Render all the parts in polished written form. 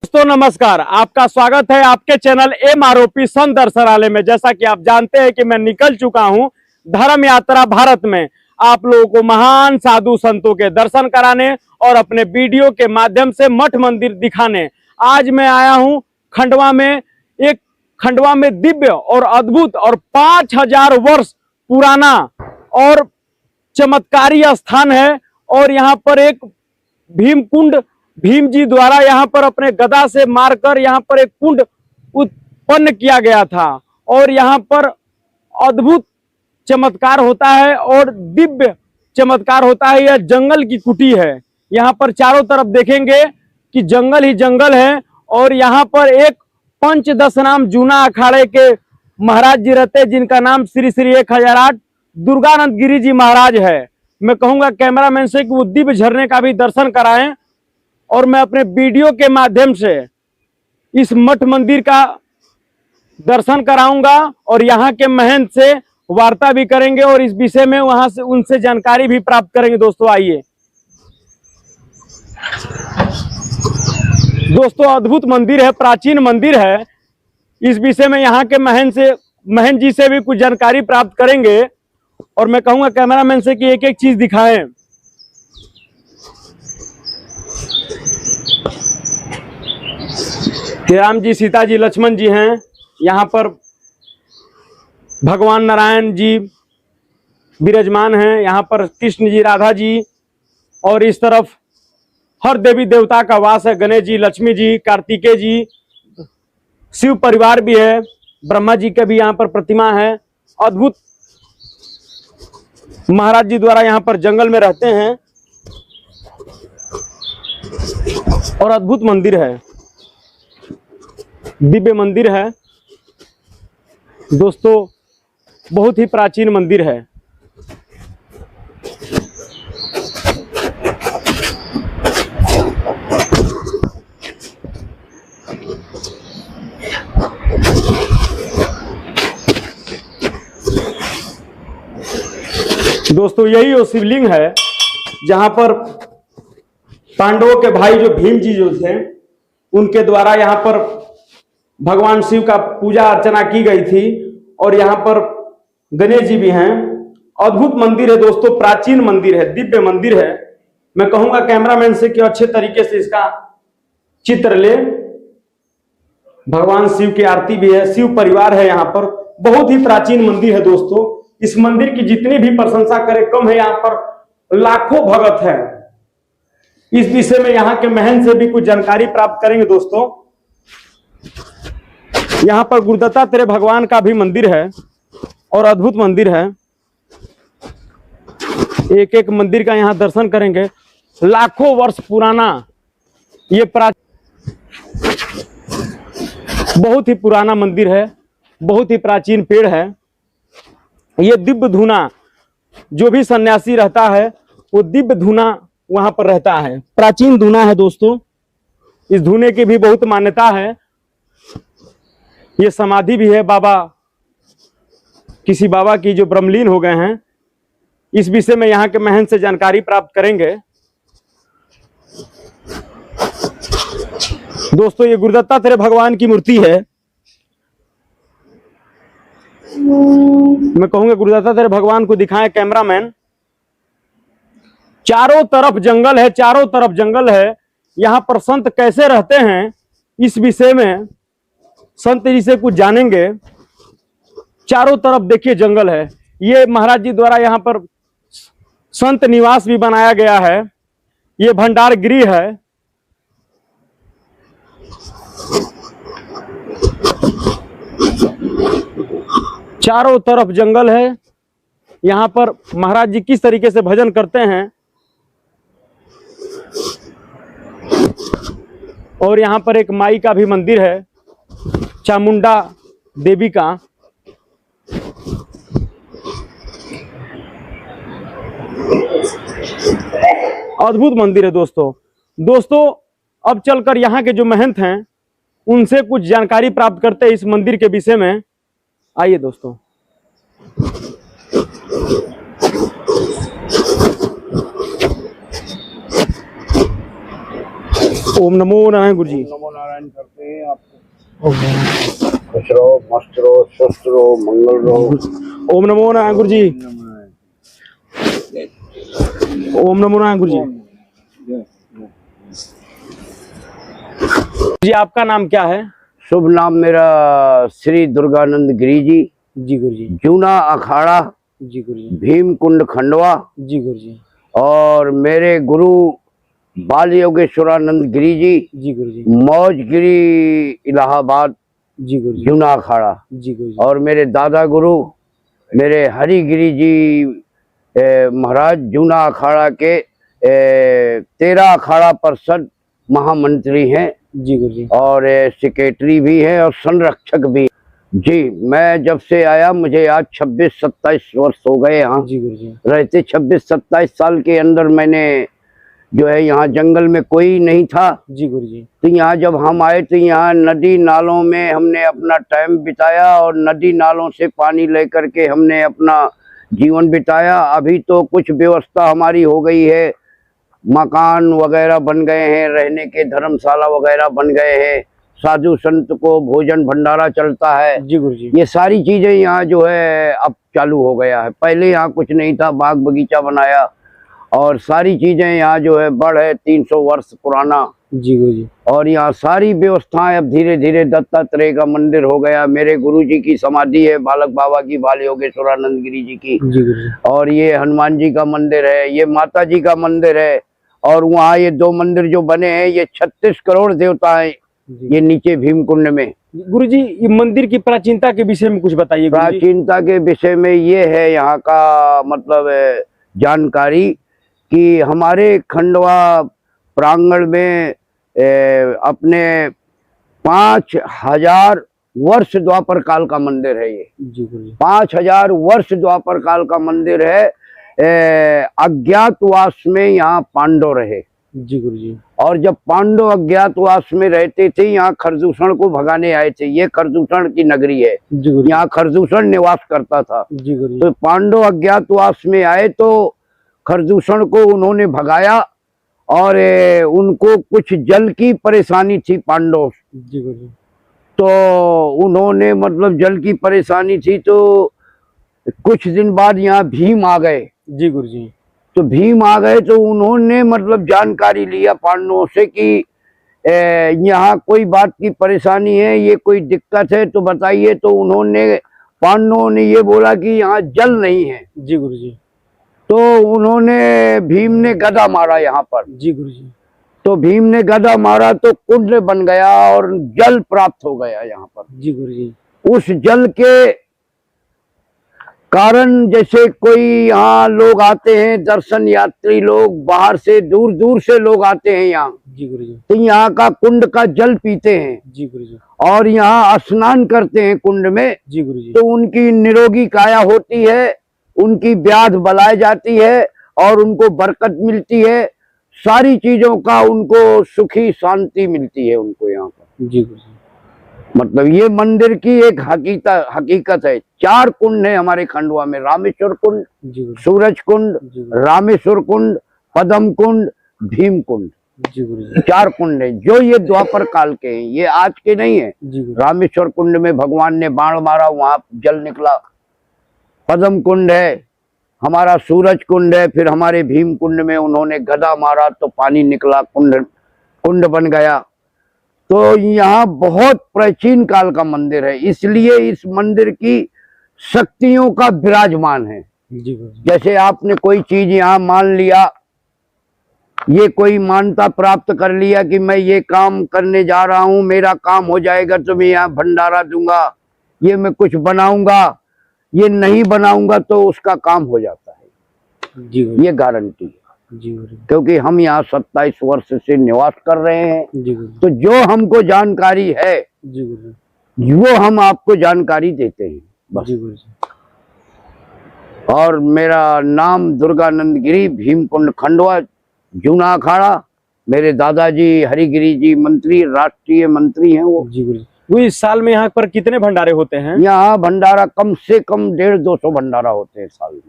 दोस्तों नमस्कार, आपका स्वागत है आपके चैनल MROP संत दर्शनालय में। जैसा कि आप जानते हैं कि मैं निकल चुका हूं धर्म यात्रा भारत में, आप लोगों को महान साधु संतों के दर्शन कराने और अपने वीडियो के माध्यम से मठ मंदिर दिखाने। आज मैं आया हूं खंडवा में, एक खंडवा में दिव्य और अद्भुत और 5000 वर्ष पुराना और चमत्कारी स्थान है। और यहाँ पर एक भीम कुंड, भीम जी द्वारा यहाँ पर अपने गदा से मारकर यहाँ पर एक कुंड उत्पन्न किया गया था। और यहाँ पर अद्भुत चमत्कार होता है और दिव्य चमत्कार होता है। यह जंगल की कुटी है। यहाँ पर चारों तरफ देखेंगे कि जंगल ही जंगल है। और यहाँ पर एक पंचदश नाम जूना अखाड़े के महाराज जी रहते, जिनका नाम श्री श्री 1008 दुर्गानंद गिरी जी महाराज है। मैं कहूंगा कैमरामैन से कि वो दिव्य झरने का भी दर्शन कराएं और मैं अपने वीडियो के माध्यम से इस मठ मंदिर का दर्शन कराऊंगा और यहाँ के महंत से वार्ता भी करेंगे और इस विषय में वहां से उनसे जानकारी भी प्राप्त करेंगे। दोस्तों आइए। दोस्तों अद्भुत मंदिर है, प्राचीन मंदिर है। इस विषय में यहाँ के महंत जी से भी कुछ जानकारी प्राप्त करेंगे और मैं कहूंगा कैमरामैन से कि एक एक चीज दिखाएं। राम जी, सीता जी, लक्ष्मण जी हैं। यहाँ पर भगवान नारायण जी विराजमान हैं। यहाँ पर कृष्ण जी, राधा जी और इस तरफ हर देवी देवता का वास है। गणेश जी, लक्ष्मी जी, कार्तिकेय जी, शिव परिवार भी है, ब्रह्मा जी का भी यहाँ पर प्रतिमा है। अद्भुत महाराज जी द्वारा यहाँ पर जंगल में रहते हैं और अद्भुत मंदिर है, दिव्य मंदिर है। दोस्तों बहुत ही प्राचीन मंदिर है। दोस्तों यही वो शिवलिंग है जहां पर पांडवों के भाई जो भीम जी जो थे, उनके द्वारा यहाँ पर भगवान शिव का पूजा अर्चना की गई थी। और यहाँ पर गणेश जी भी हैं। अद्भुत मंदिर है दोस्तों, प्राचीन मंदिर है, दिव्य मंदिर है। मैं कहूंगा कैमरामैन से कि अच्छे तरीके से इसका चित्र ले। भगवान शिव की आरती भी है, शिव परिवार है। यहाँ पर बहुत ही प्राचीन मंदिर है। दोस्तों इस मंदिर की जितनी भी प्रशंसा करें कम है। यहाँ पर लाखों भगत है। इस विषय में यहाँ के महंत से भी कुछ जानकारी प्राप्त करेंगे। दोस्तों यहाँ पर गुरुदत्तात्रेय भगवान का भी मंदिर है और अद्भुत मंदिर है। एक एक मंदिर का यहाँ दर्शन करेंगे। लाखों वर्ष पुराना ये बहुत ही पुराना मंदिर है, बहुत ही प्राचीन पेड़ है। ये दिव्य धूना, जो भी सन्यासी रहता है वो दिव्य धूना वहां पर रहता है। प्राचीन धूना है दोस्तों। इस धूने की भी बहुत मान्यता है। ये समाधि भी है बाबा, किसी बाबा की जो ब्रह्मलीन हो गए हैं। इस विषय में यहाँ के महंत से जानकारी प्राप्त करेंगे। दोस्तों ये गुरुदत्तात्रेय भगवान की मूर्ति है। मैं कहूंगा गुरुदत्तात्रेय भगवान को दिखाएं कैमरामैन। चारों तरफ जंगल है, चारों तरफ जंगल है। यहाँ पर संत कैसे रहते हैं इस विषय में संत जी से कुछ जानेंगे। चारों तरफ देखिए जंगल है। ये महाराज जी द्वारा यहाँ पर संत निवास भी बनाया गया है। ये भंडार गृह है। चारों तरफ जंगल है। यहाँ पर महाराज जी किस तरीके से भजन करते हैं। और यहाँ पर एक माई का भी मंदिर है, चामुंडा देवी का। अद्भुत मंदिर है दोस्तों अब चलकर यहाँ के जो महंत हैं उनसे कुछ जानकारी प्राप्त करते हैं इस मंदिर के विषय में। आइए दोस्तों। ओम नमो नारायण गुरु जी। नमो नारायण करते हैं आपको। खुश रहो, मस्त रहो, स्वस्थ रहो, मंगल रहो। ओम नमो नारायण गुरु जी। ओम नमो नारायण गुरु जी। जी आपका नाम क्या है? शुभ नाम मेरा श्री दुर्गानंद गिरी जी। जी गुरु जी। जूना अखाड़ा, जी गुरु जी। भीम कुंड खंडवा। जी गुरु जी। और मेरे गुरु बाल योगेश्वरानंद गिरी जी। जी गुरु जी। मौजगिरी इलाहाबाद। जी गुरु जी। जूना अखाड़ा। जी गुरु जी। और मेरे दादा गुरु मेरे हरिगिरी जी महाराज जूना अखाड़ा के 13 अखाड़ा परिषद महामंत्री हैं। जी गुरु जी। और सेक्रेटरी भी है और संरक्षक भी। जी मैं जब से आया मुझे आज 26-27 वर्ष हो गए यहाँ। जी गुरु जी। रहते 26-27 साल के अंदर मैंने जो है यहाँ जंगल में कोई नहीं था। जी गुरु जी। तो यहाँ जब हम आए तो यहाँ नदी नालों में हमने अपना टाइम बिताया और नदी नालों से पानी लेकर के हमने अपना जीवन बिताया। अभी तो कुछ व्यवस्था हमारी हो गई है, मकान वगैरह बन गए हैं, रहने के धर्मशाला वगैरह बन गए हैं, साधु संत को भोजन भंडारा चलता है। जी गुरु जी। ये सारी चीजें यहाँ जो है अब चालू हो गया है। पहले यहाँ कुछ नहीं था, बाग बगीचा बनाया और सारी चीजें यहाँ जो है बड़ है 300 वर्ष पुराना। जी गुरु जी। और यहाँ सारी व्यवस्थाएं अब धीरे धीरे दत्तात्रेय का मंदिर हो गया। मेरे गुरु जी की समाधि है, बालक बाबा की, बाल योगेश्वरानंद गिरी जी की। जी गुरु जी। और ये हनुमान जी का मंदिर है, ये माता जी का मंदिर है। और वहाँ ये 2 मंदिर जो बने हैं ये 36 करोड़ देवता हैं ये नीचे भीमकुंड में। गुरु जी ये मंदिर की प्राचीनता के विषय में कुछ बताइए। प्राचीनता के विषय में ये है यहाँ का मतलब जानकारी कि हमारे खंडवा प्रांगण में अपने 5000 वर्ष द्वापर काल का मंदिर है ये। जी गुरु जी। 5000 वर्ष द्वापर काल का मंदिर है। अज्ञातवास में यहाँ पांडव रहे। जी गुरु जी। और जब पांडव अज्ञातवास में रहते थे यहाँ खरदूषण को भगाने आए थे। ये खरदूषण की नगरी है, यहाँ खरदूषण निवास करता था। जी गुरु जी। तो पांडव अज्ञातवास में आए तो खरदूषण को उन्होंने भगाया और उनको कुछ जल की परेशानी थी पांडव। जी गुरु जी। तो उन्होंने मतलब जल की परेशानी थी तो कुछ दिन बाद यहाँ भीम आ गए। जी गुरु जी। तो भीम आ गए तो उन्होंने मतलब जानकारी लिया पांडवों से कि यहाँ कोई बात की परेशानी है, ये कोई दिक्कत है तो बताइए। तो उन्होंने पांडवों ने ये बोला कि यहाँ जल नहीं है। जी गुरु जी। तो उन्होंने भीम ने गदा मारा यहाँ पर। जी गुरु जी। तो भीम ने गदा मारा तो कुंड बन गया और जल प्राप्त हो गया यहाँ पर। जी गुरु जी। उस जल के कारण जैसे कोई यहाँ लोग आते हैं, दर्शन यात्री लोग बाहर से दूर दूर से लोग आते हैं यहाँ। जी गुरु जी। तो यहाँ का कुंड का जल पीते हैं। जी गुरु जी। और यहाँ स्नान करते हैं कुंड में। जी गुरु जी। तो उनकी निरोगी काया होती है, उनकी व्याध बलाई जाती है और उनको बरकत मिलती है। सारी चीजों का उनको सुखी शांति मिलती है उनको यहाँ पर। जी गुरु जी। मतलब ये मंदिर की एक हकीकत है। 4 कुंड है हमारे खंडवा में, रामेश्वर कुंड, सूरज कुंड, रामेश्वर कुंड, पद्म कुंड, भीम कुंड। 4 कुंड है जो ये द्वापर काल के हैं, ये आज के नहीं है। रामेश्वर कुंड में भगवान ने बाण मारा, वहां जल निकला। पद्म कुंड है हमारा, सूरज कुंड है, फिर हमारे भीम कुंड में उन्होंने गदा मारा तो पानी निकला, कुंड बन गया। तो यहाँ बहुत प्राचीन काल का मंदिर है, इसलिए इस मंदिर की शक्तियों का विराजमान है। जैसे आपने कोई चीज यहाँ मान लिया, ये कोई मान्यता प्राप्त कर लिया कि मैं ये काम करने जा रहा हूँ, मेरा काम हो जाएगा तो मैं यहाँ भंडारा दूंगा, ये मैं कुछ बनाऊंगा, ये नहीं बनाऊंगा तो उसका काम हो जाता है। ये गारंटी है। क्योंकि हम यहाँ 27 वर्ष से निवास कर रहे हैं। तो जो हमको जानकारी है वो हम आपको जानकारी देते हैं बस। और मेरा नाम दुर्गानंद गिरी, भीमकुंड खंडवा, जूना अखाड़ा। मेरे दादाजी हरिगिरी जी मंत्री, राष्ट्रीय मंत्री हैं वो। वो इस साल में यहाँ पर कितने भंडारे होते हैं? यहाँ भंडारा कम से कम 150-200 भंडारा होते हैं साल में।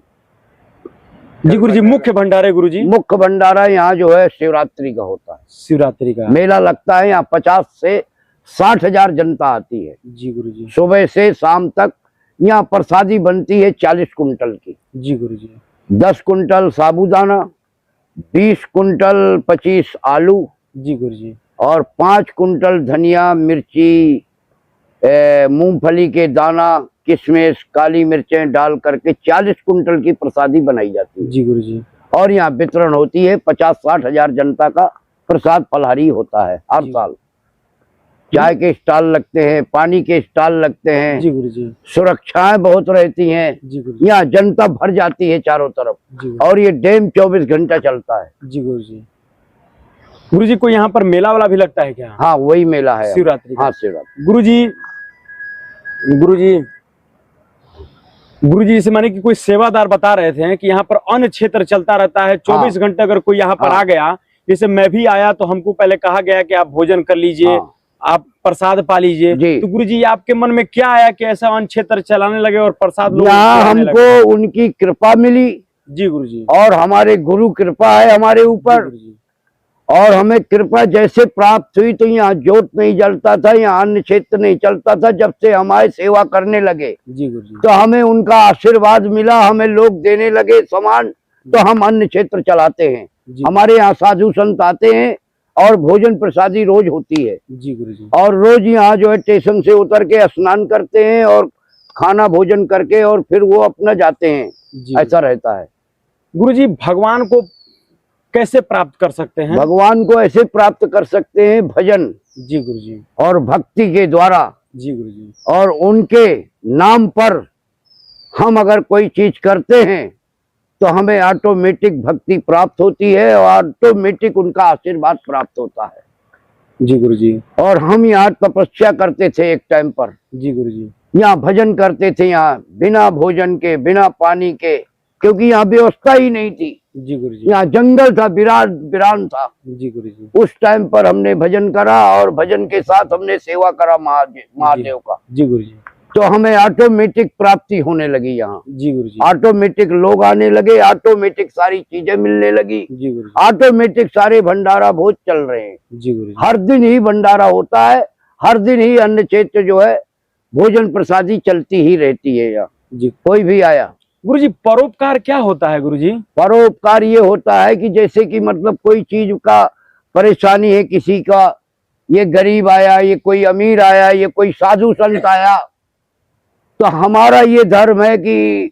जी गुरुजी, मुख्य भंडारे गुरुजी। मुख्य भंडारा यहाँ जो है शिवरात्रि का होता है, शिवरात्रि का मेला लगता है। यहाँ 50 से 60 हजार जनता आती है जी गुरुजी। सुबह से शाम तक। यहाँ प्रसादी बनती है 40 कुंटल की। जी गुरुजी। 10 कुंटल साबूदाना, 20 कुंटल 25 आलू जी गुरुजी। और 5 कुंटल धनिया, मिर्ची, मूंगफली के दाना, किशमिश, काली मिर्चें डाल करके 40 कुंटल की प्रसादी बनाई जाती है। जी गुरुजी। और यहाँ वितरण होती है। 50-60 हजार जनता का प्रसाद फलहारी होता है हर साल। चाय के स्टॉल लगते हैं, पानी के स्टॉल लगते हैं। जी गुरुजी। सुरक्षाएं बहुत रहती हैं। जी गुरुजी। यहाँ जनता भर जाती है चारों तरफ। जी और ये डैम 24 घंटा चलता है। जी गुरुजी। गुरुजी, कोई यहाँ पर मेला वाला भी लगता है क्या? हाँ, वही मेला है शिवरात्रि का। हाँ, शिवरात्रि। गुरुजी, गुरुजी, गुरुजी, इसे माने कि कोई सेवादार बता रहे थे कि यहाँ पर अन्य क्षेत्र चलता रहता है 24 घंटे। अगर कोई यहाँ पर आ गया, जैसे मैं भी आया तो हमको पहले कहा गया कि आप भोजन कर लीजिए, आप प्रसाद पा लीजिए। तो गुरुजी, आपके मन में क्या आया कि ऐसा अन्य क्षेत्र चलाने लगे और प्रसाद लोग हमको उनकी कृपा मिली। जी गुरुजी। और हमारे गुरु कृपा है हमारे ऊपर। और हमें कृपा जैसे प्राप्त हुई तो यहाँ जोत नहीं जलता था, यहाँ अन्य क्षेत्र नहीं चलता था। जब से हमारे सेवा करने लगे जी गुरुजी, तो हमें उनका आशीर्वाद मिला, हमें लोग देने लगे सामान, तो हम अन्य क्षेत्र चलाते हैं। हमारे यहाँ साधु संत आते हैं और भोजन प्रसादी रोज होती है। जी गुरुजी। और रोज यहाँ जो है स्टेशन से उतर के स्नान करते हैं और खाना भोजन करके और फिर वो अपना जाते हैं। ऐसा रहता है। गुरुजी, भगवान को कैसे प्राप्त कर सकते हैं? भगवान को ऐसे प्राप्त कर सकते हैं भजन, जी गुरुजी, और भक्ति के द्वारा। जी गुरुजी। और उनके नाम पर हम अगर कोई चीज करते हैं तो हमें ऑटोमेटिक भक्ति प्राप्त होती है और ऑटोमेटिक उनका आशीर्वाद प्राप्त होता है। जी गुरुजी। और हम यहाँ तपस्या करते थे एक टाइम पर। जी गुरुजी। यहाँ भजन करते थे, यहाँ बिना भोजन के, बिना पानी के, क्योंकि यहाँ व्यवस्था ही नहीं थी। जी गुरुजी। यहाँ जंगल था, वीरान था। जी गुरुजी। उस टाइम पर हमने भजन करा और भजन के साथ हमने सेवा करा महादेव का। जी गुरुजी। तो हमें ऑटोमेटिक प्राप्ति होने लगी यहाँ। जी गुरुजी। ऑटोमेटिक लोग आने लगे, ऑटोमेटिक सारी चीजें मिलने लगी। जी गुरुजी। ऑटोमेटिक सारे भंडारा भोज चल रहे हैं। जी गुरुजी। हर दिन ही भंडारा होता है, हर दिन ही अन्न क्षेत्र जो है भोजन प्रसादी चलती ही रहती है यहाँ। जी। कोई भी आया। गुरुजी, परोपकार क्या होता है गुरुजी? परोपकार ये होता है कि जैसे कि मतलब कोई चीज का परेशानी है किसी का, ये गरीब आया, ये कोई अमीर आया, ये कोई साधु संत आया, तो हमारा ये धर्म है कि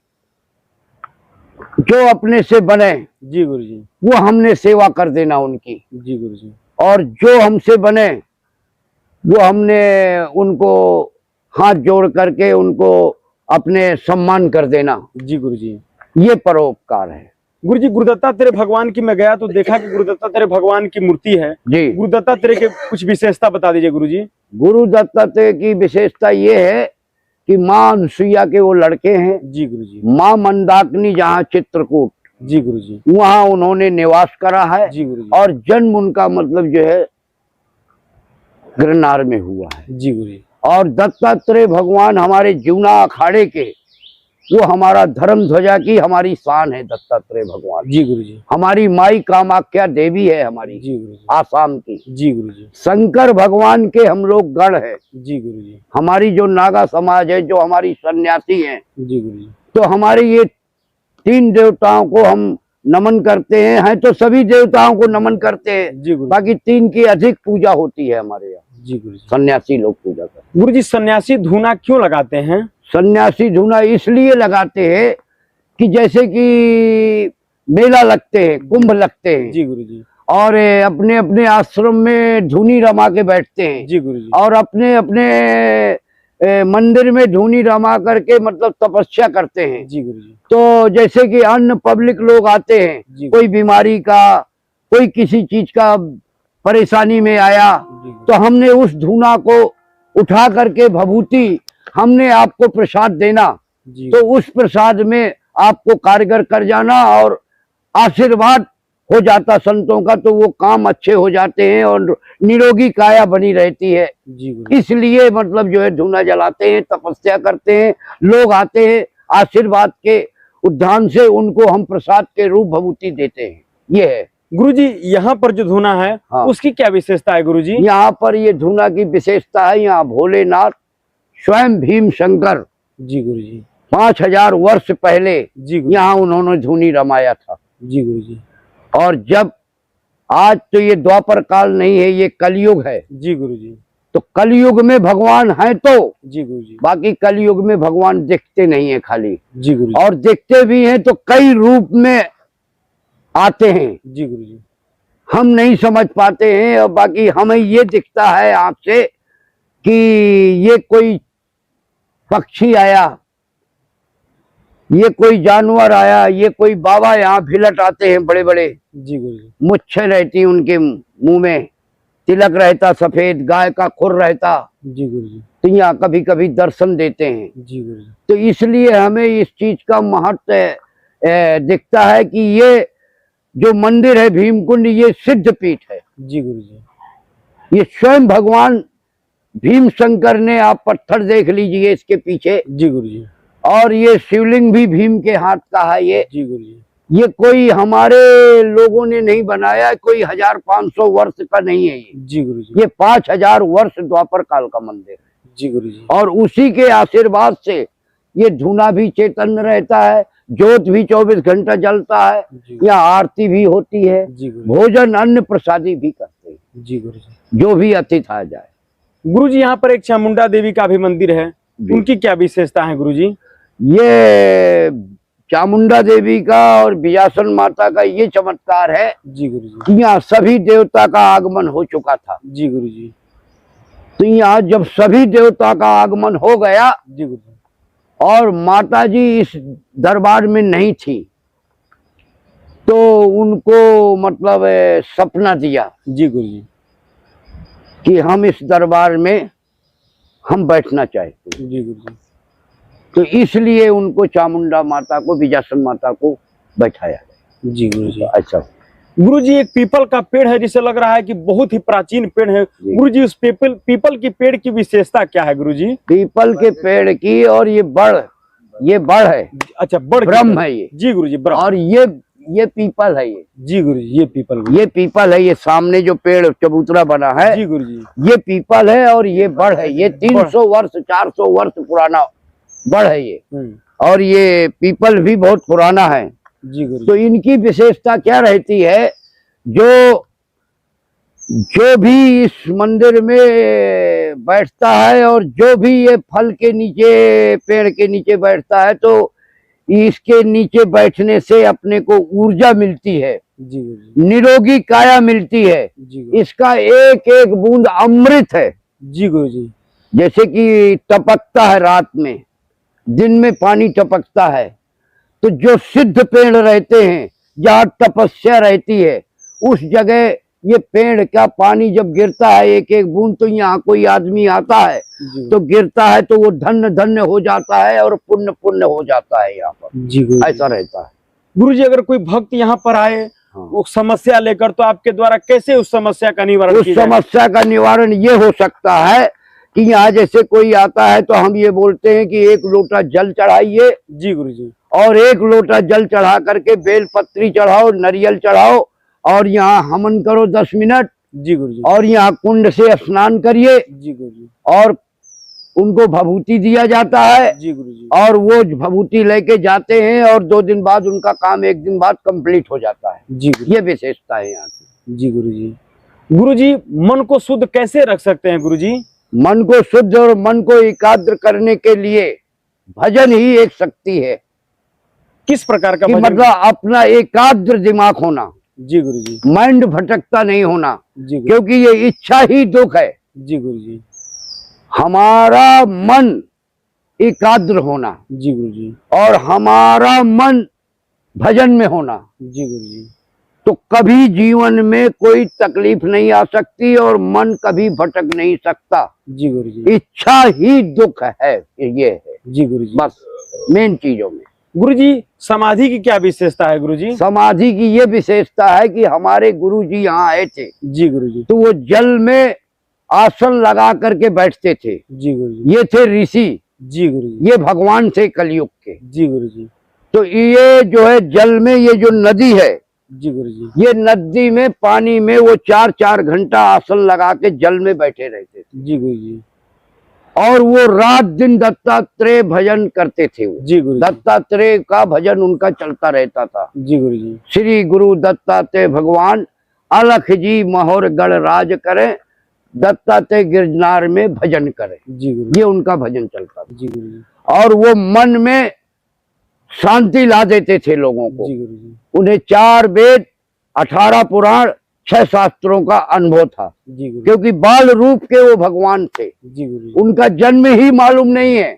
जो अपने से बने, जी गुरुजी, वो हमने सेवा कर देना उनकी। जी गुरुजी। और जो हमसे बने वो हमने उनको हाथ जोड़ करके उनको अपने सम्मान कर देना। जी गुरुजी। ये परोपकार है। गुरुजी, गुरुदत्तात्रेय भगवान की मैं गया तो देखा कि गुरुदत्तात्रेय भगवान की मूर्ति है। जी। गुरुदत्तात्रेय के कुछ विशेषता बता दीजिए गुरुजी। गुरु दत्तात्रेय की विशेषता ये है कि माँ अनुसुईया के वो लड़के हैं। जी गुरुजी। माँ मंदाकिनी जहाँ चित्रकूट, जी गुरुजी, वहाँ उन्होंने निवास करा है। जी गुरुजी। और जन्म उनका मतलब जो है गिरनार में हुआ है। जी गुरुजी। और दत्तात्रेय भगवान हमारे जीवना अखाड़े के, वो हमारा धर्म ध्वजा की हमारी शान है। दत्तात्रेय भगवान जी गुरुजी। हमारी माई कामाख्या देवी है हमारी, जी गुरुजी। आसाम की। जी गुरुजी। शंकर भगवान के हम लोग गढ़ है। जी गुरुजी। हमारी जो नागा समाज है, जो हमारी सन्यासी है, जी गुरुजी। तो हमारे ये 3 देवताओं को हम नमन करते हैं तो सभी देवताओं को नमन करते हैं। जी गुरुजी। बाकी 3 की अधिक पूजा होती है हमारे यहाँ। जी गुरुजी। सन्यासी लोग पूजा करते हैं। गुरुजी, सन्यासी धूना क्यों लगाते हैं? सन्यासी धूना इसलिए लगाते हैं कि जैसे कि मेला लगते हैं, कुंभ लगते हैं। जी गुरुजी। और अपने अपने आश्रम में धूनी रमा के बैठते हैं। जी गुरुजी। और अपने अपने मंदिर में धूनी रमा करके मतलब तपस्या करते हैं। जी गुरुजी। तो जैसे कि अन्य पब्लिक लोग आते हैं, कोई बीमारी का, कोई किसी चीज का परेशानी में आया, तो हमने उस धूना को उठा करके भभूति हमने आपको प्रसाद देना, तो उस प्रसाद में आपको कारगर कर जाना और आशीर्वाद हो जाता संतों का, तो वो काम अच्छे हो जाते हैं और निरोगी काया बनी रहती है। इसलिए मतलब जो है धूना जलाते हैं, तपस्या करते हैं, लोग आते हैं आशीर्वाद के उद्यान से उनको हम प्रसाद के रूप भभूति देते हैं। ये है गुरुजी। यहाँ पर जो धूना है हाँ। उसकी क्या विशेषता है गुरुजी? यहाँ पर ये धूना की विशेषता है, यहाँ भोलेनाथ स्वयं भीम शंकर जी गुरुजी। 5000 वर्ष पहले जी गुरुजी। यहाँ उन्होंने धूनी रमाया था। जी गुरुजी। और जब आज तो ये द्वापर काल नहीं है, ये कलयुग है। जी गुरुजी। तो कलयुग में भगवान है तो, जी गुरुजी। बाकी कलयुग में भगवान दिखते नहीं है खाली, जी गुरुजी। और दिखते भी हैं तो कई रूप में आते हैं। जी गुरुजी। हम नहीं समझ पाते हैं, और बाकी हमें ये दिखता है आंख से कि ये कोई पक्षी आया, ये कोई जानवर आया, ये कोई बाबा यहाँ भिलट आते हैं बड़े बड़े। जी गुरुजी। मुच्छें रहती उनके मुंह में, तिलक रहता सफेद, गाय का खुर रहता। जी गुरुजी। तो यहाँ कभी कभी दर्शन देते हैं। जी गुरुजी। तो इसलिए हमें इस चीज का महत्व दिखता है कि ये जो मंदिर है भीमकुंड, ये सिद्ध पीठ है। जी गुरुजी। ये स्वयं भगवान भीम शंकर ने, आप पत्थर देख लीजिए इसके पीछे। जी गुरुजी। और ये शिवलिंग भी भीम के हाथ का है। जी गुरुजी। ये कोई हमारे लोगों ने नहीं बनाया, कोई 1500 वर्ष का नहीं है ये। जी गुरुजी। ये 5000 वर्ष द्वापर काल का मंदिर है। जी गुरुजी। और उसी के आशीर्वाद से ये धूना भी चैतन्य रहता है, ज्योत भी 24 घंटा जलता है, जी यहाँ आरती भी होती है, जी गुरुजी। भोजन अन्न प्रसादी भी करते हैं, जी गुरुजी। जो भी अतिथि आ जाए। गुरुजी यहाँ पर एक चामुंडा देवी का भी मंदिर है, जी। उनकी क्या विशेषता है गुरुजी? ये चामुंडा देवी का और बिजासन माता का ये चमत्कार है जी गुरुजी। कि यहाँ सभी देवता का आगमन हो चुका था। जी गुरुजी। तो यहाँ जब सभी देवता का आगमन हो गया जी गुरुजी। और माता जी इस दरबार में नहीं थी, तो उनको मतलब सपना दिया जी गुरुजी। कि हम इस दरबार में हम बैठना चाहते हैं। जी गुरुजी। तो इसलिए उनको चामुंडा माता को, बिजासन माता को बैठाया गया। जी गुरुजी। अच्छा गुरुजी, एक पीपल का पेड़ है जिसे लग रहा है कि बहुत ही प्राचीन पेड़ है। गुरुजी, उस पीपल की पेड़ की विशेषता क्या है गुरुजी? पीपल के पेड़ की, और ये बड़ है। अच्छा, बड़ ब्रह्म है ये। जी गुरुजी, ब्रह्म। और ये पीपल है ये। जी गुरुजी, ये पीपल है। ये सामने जो पेड़ चबूतरा बना है, जी गुरुजी, ये पीपल है। और ये बड़ है, ये 300 वर्ष 400 वर्ष पुराना बड़ है ये। और ये पीपल भी बहुत पुराना है। जी गुरुजी। तो इनकी विशेषता क्या रहती है, जो भी इस मंदिर में बैठता है और जो भी ये फल के नीचे, पेड़ के नीचे बैठता है, तो इसके नीचे बैठने से अपने को ऊर्जा मिलती है, जी गुरुजी। निरोगी काया मिलती है। जी गुरुजी। इसका एक एक बूंद अमृत है। जी गुरुजी। जैसे कि टपकता है रात में, दिन में पानी टपकता है, तो जो सिद्ध पेड़ रहते हैं, जहाँ तपस्या रहती है, उस जगह ये पेड़ का पानी जब गिरता है एक एक बूंद, तो यहाँ कोई आदमी आता है तो गिरता है, तो वो धन्य धन्य हो जाता है और पुण्य पुण्य हो जाता है यहाँ पर। जी गुरुजी। ऐसा रहता है। गुरुजी, अगर कोई भक्त यहाँ पर आए वो समस्या लेकर, तो आपके द्वारा कैसे उस समस्या का निवारण उस समस्या का निवारण ये हो सकता है कि यहाँ जैसे कोई आता है तो हम ये बोलते हैं कि एक लोटा जल चढ़ाइए। जी गुरुजी। और एक लोटा जल चढ़ा करके बेल पत्री चढ़ाओ, नारियल चढ़ाओ, और यहाँ हवन करो 10 मिनट। जी गुरुजी। और यहाँ कुंड से स्नान करिए। जी गुरुजी। और उनको भभूति दिया जाता है। जी गुरुजी। और वो भभूति लेके जाते हैं, और 2 दिन बाद उनका काम 1 दिन बाद कंप्लीट हो जाता है। जी गुरुजी। ये विशेषता है यहाँ की। जी गुरुजी। गुरुजी, मन को शुद्ध कैसे रख सकते हैं गुरुजी? मन को शुद्ध और मन को एकाग्र करने के लिए भजन ही एक शक्ति है। किस प्रकार का कि भजन? मतलब अपना एकाग्र दिमाग होना। जी गुरुजी। माइंड भटकता नहीं होना, जी गुरुजी। क्योंकि ये इच्छा ही दुख है। जी गुरुजी। हमारा मन एकाग्र होना, जी गुरुजी। और हमारा मन भजन में होना, जी गुरुजी। तो कभी जीवन में कोई तकलीफ नहीं आ सकती और मन कभी भटक नहीं सकता। जी गुरुजी। इच्छा ही दुख है, ये है जी गुरुजी। बस मेन चीजों में। गुरुजी, समाधि की क्या विशेषता है गुरुजी? समाधि की ये विशेषता है कि हमारे गुरुजी यहाँ आए थे। जी गुरुजी। तो वो जल में आसन लगा करके बैठते थे। जी गुरुजी। ये थे ऋषि। जी गुरुजी। ये भगवान थे कलयुग के। जी गुरुजी। तो ये जो है जल में, ये जो नदी है, जी गुरु जी। ये नदी में पानी में वो 4-4 घंटा आसन लगा के जल में बैठे रहते थे। जी गुरु जी। और वो रात दिन दत्तात्रेय भजन करते थे। वो जी गुरु जी। दत्तात्रेय का भजन उनका चलता रहता था। जी गुरु जी। श्री गुरु दत्तात्रेय भगवान अलख जी महोर गढ़ राज करें, दत्तात्रेय गिरनार में भजन करें। जी गुरु। ये उनका भजन चलता था। जी गुरु जी। और वो मन में शांति ला देते थे लोगों को। जी गुरु जी। उन्हें 4 वेद, 18 पुराण, 6 शास्त्रों का अनुभव था। जी गुरु। क्योंकि बाल रूप के वो भगवान थे। जी गुरु जी। उनका जन्म ही मालूम नहीं है,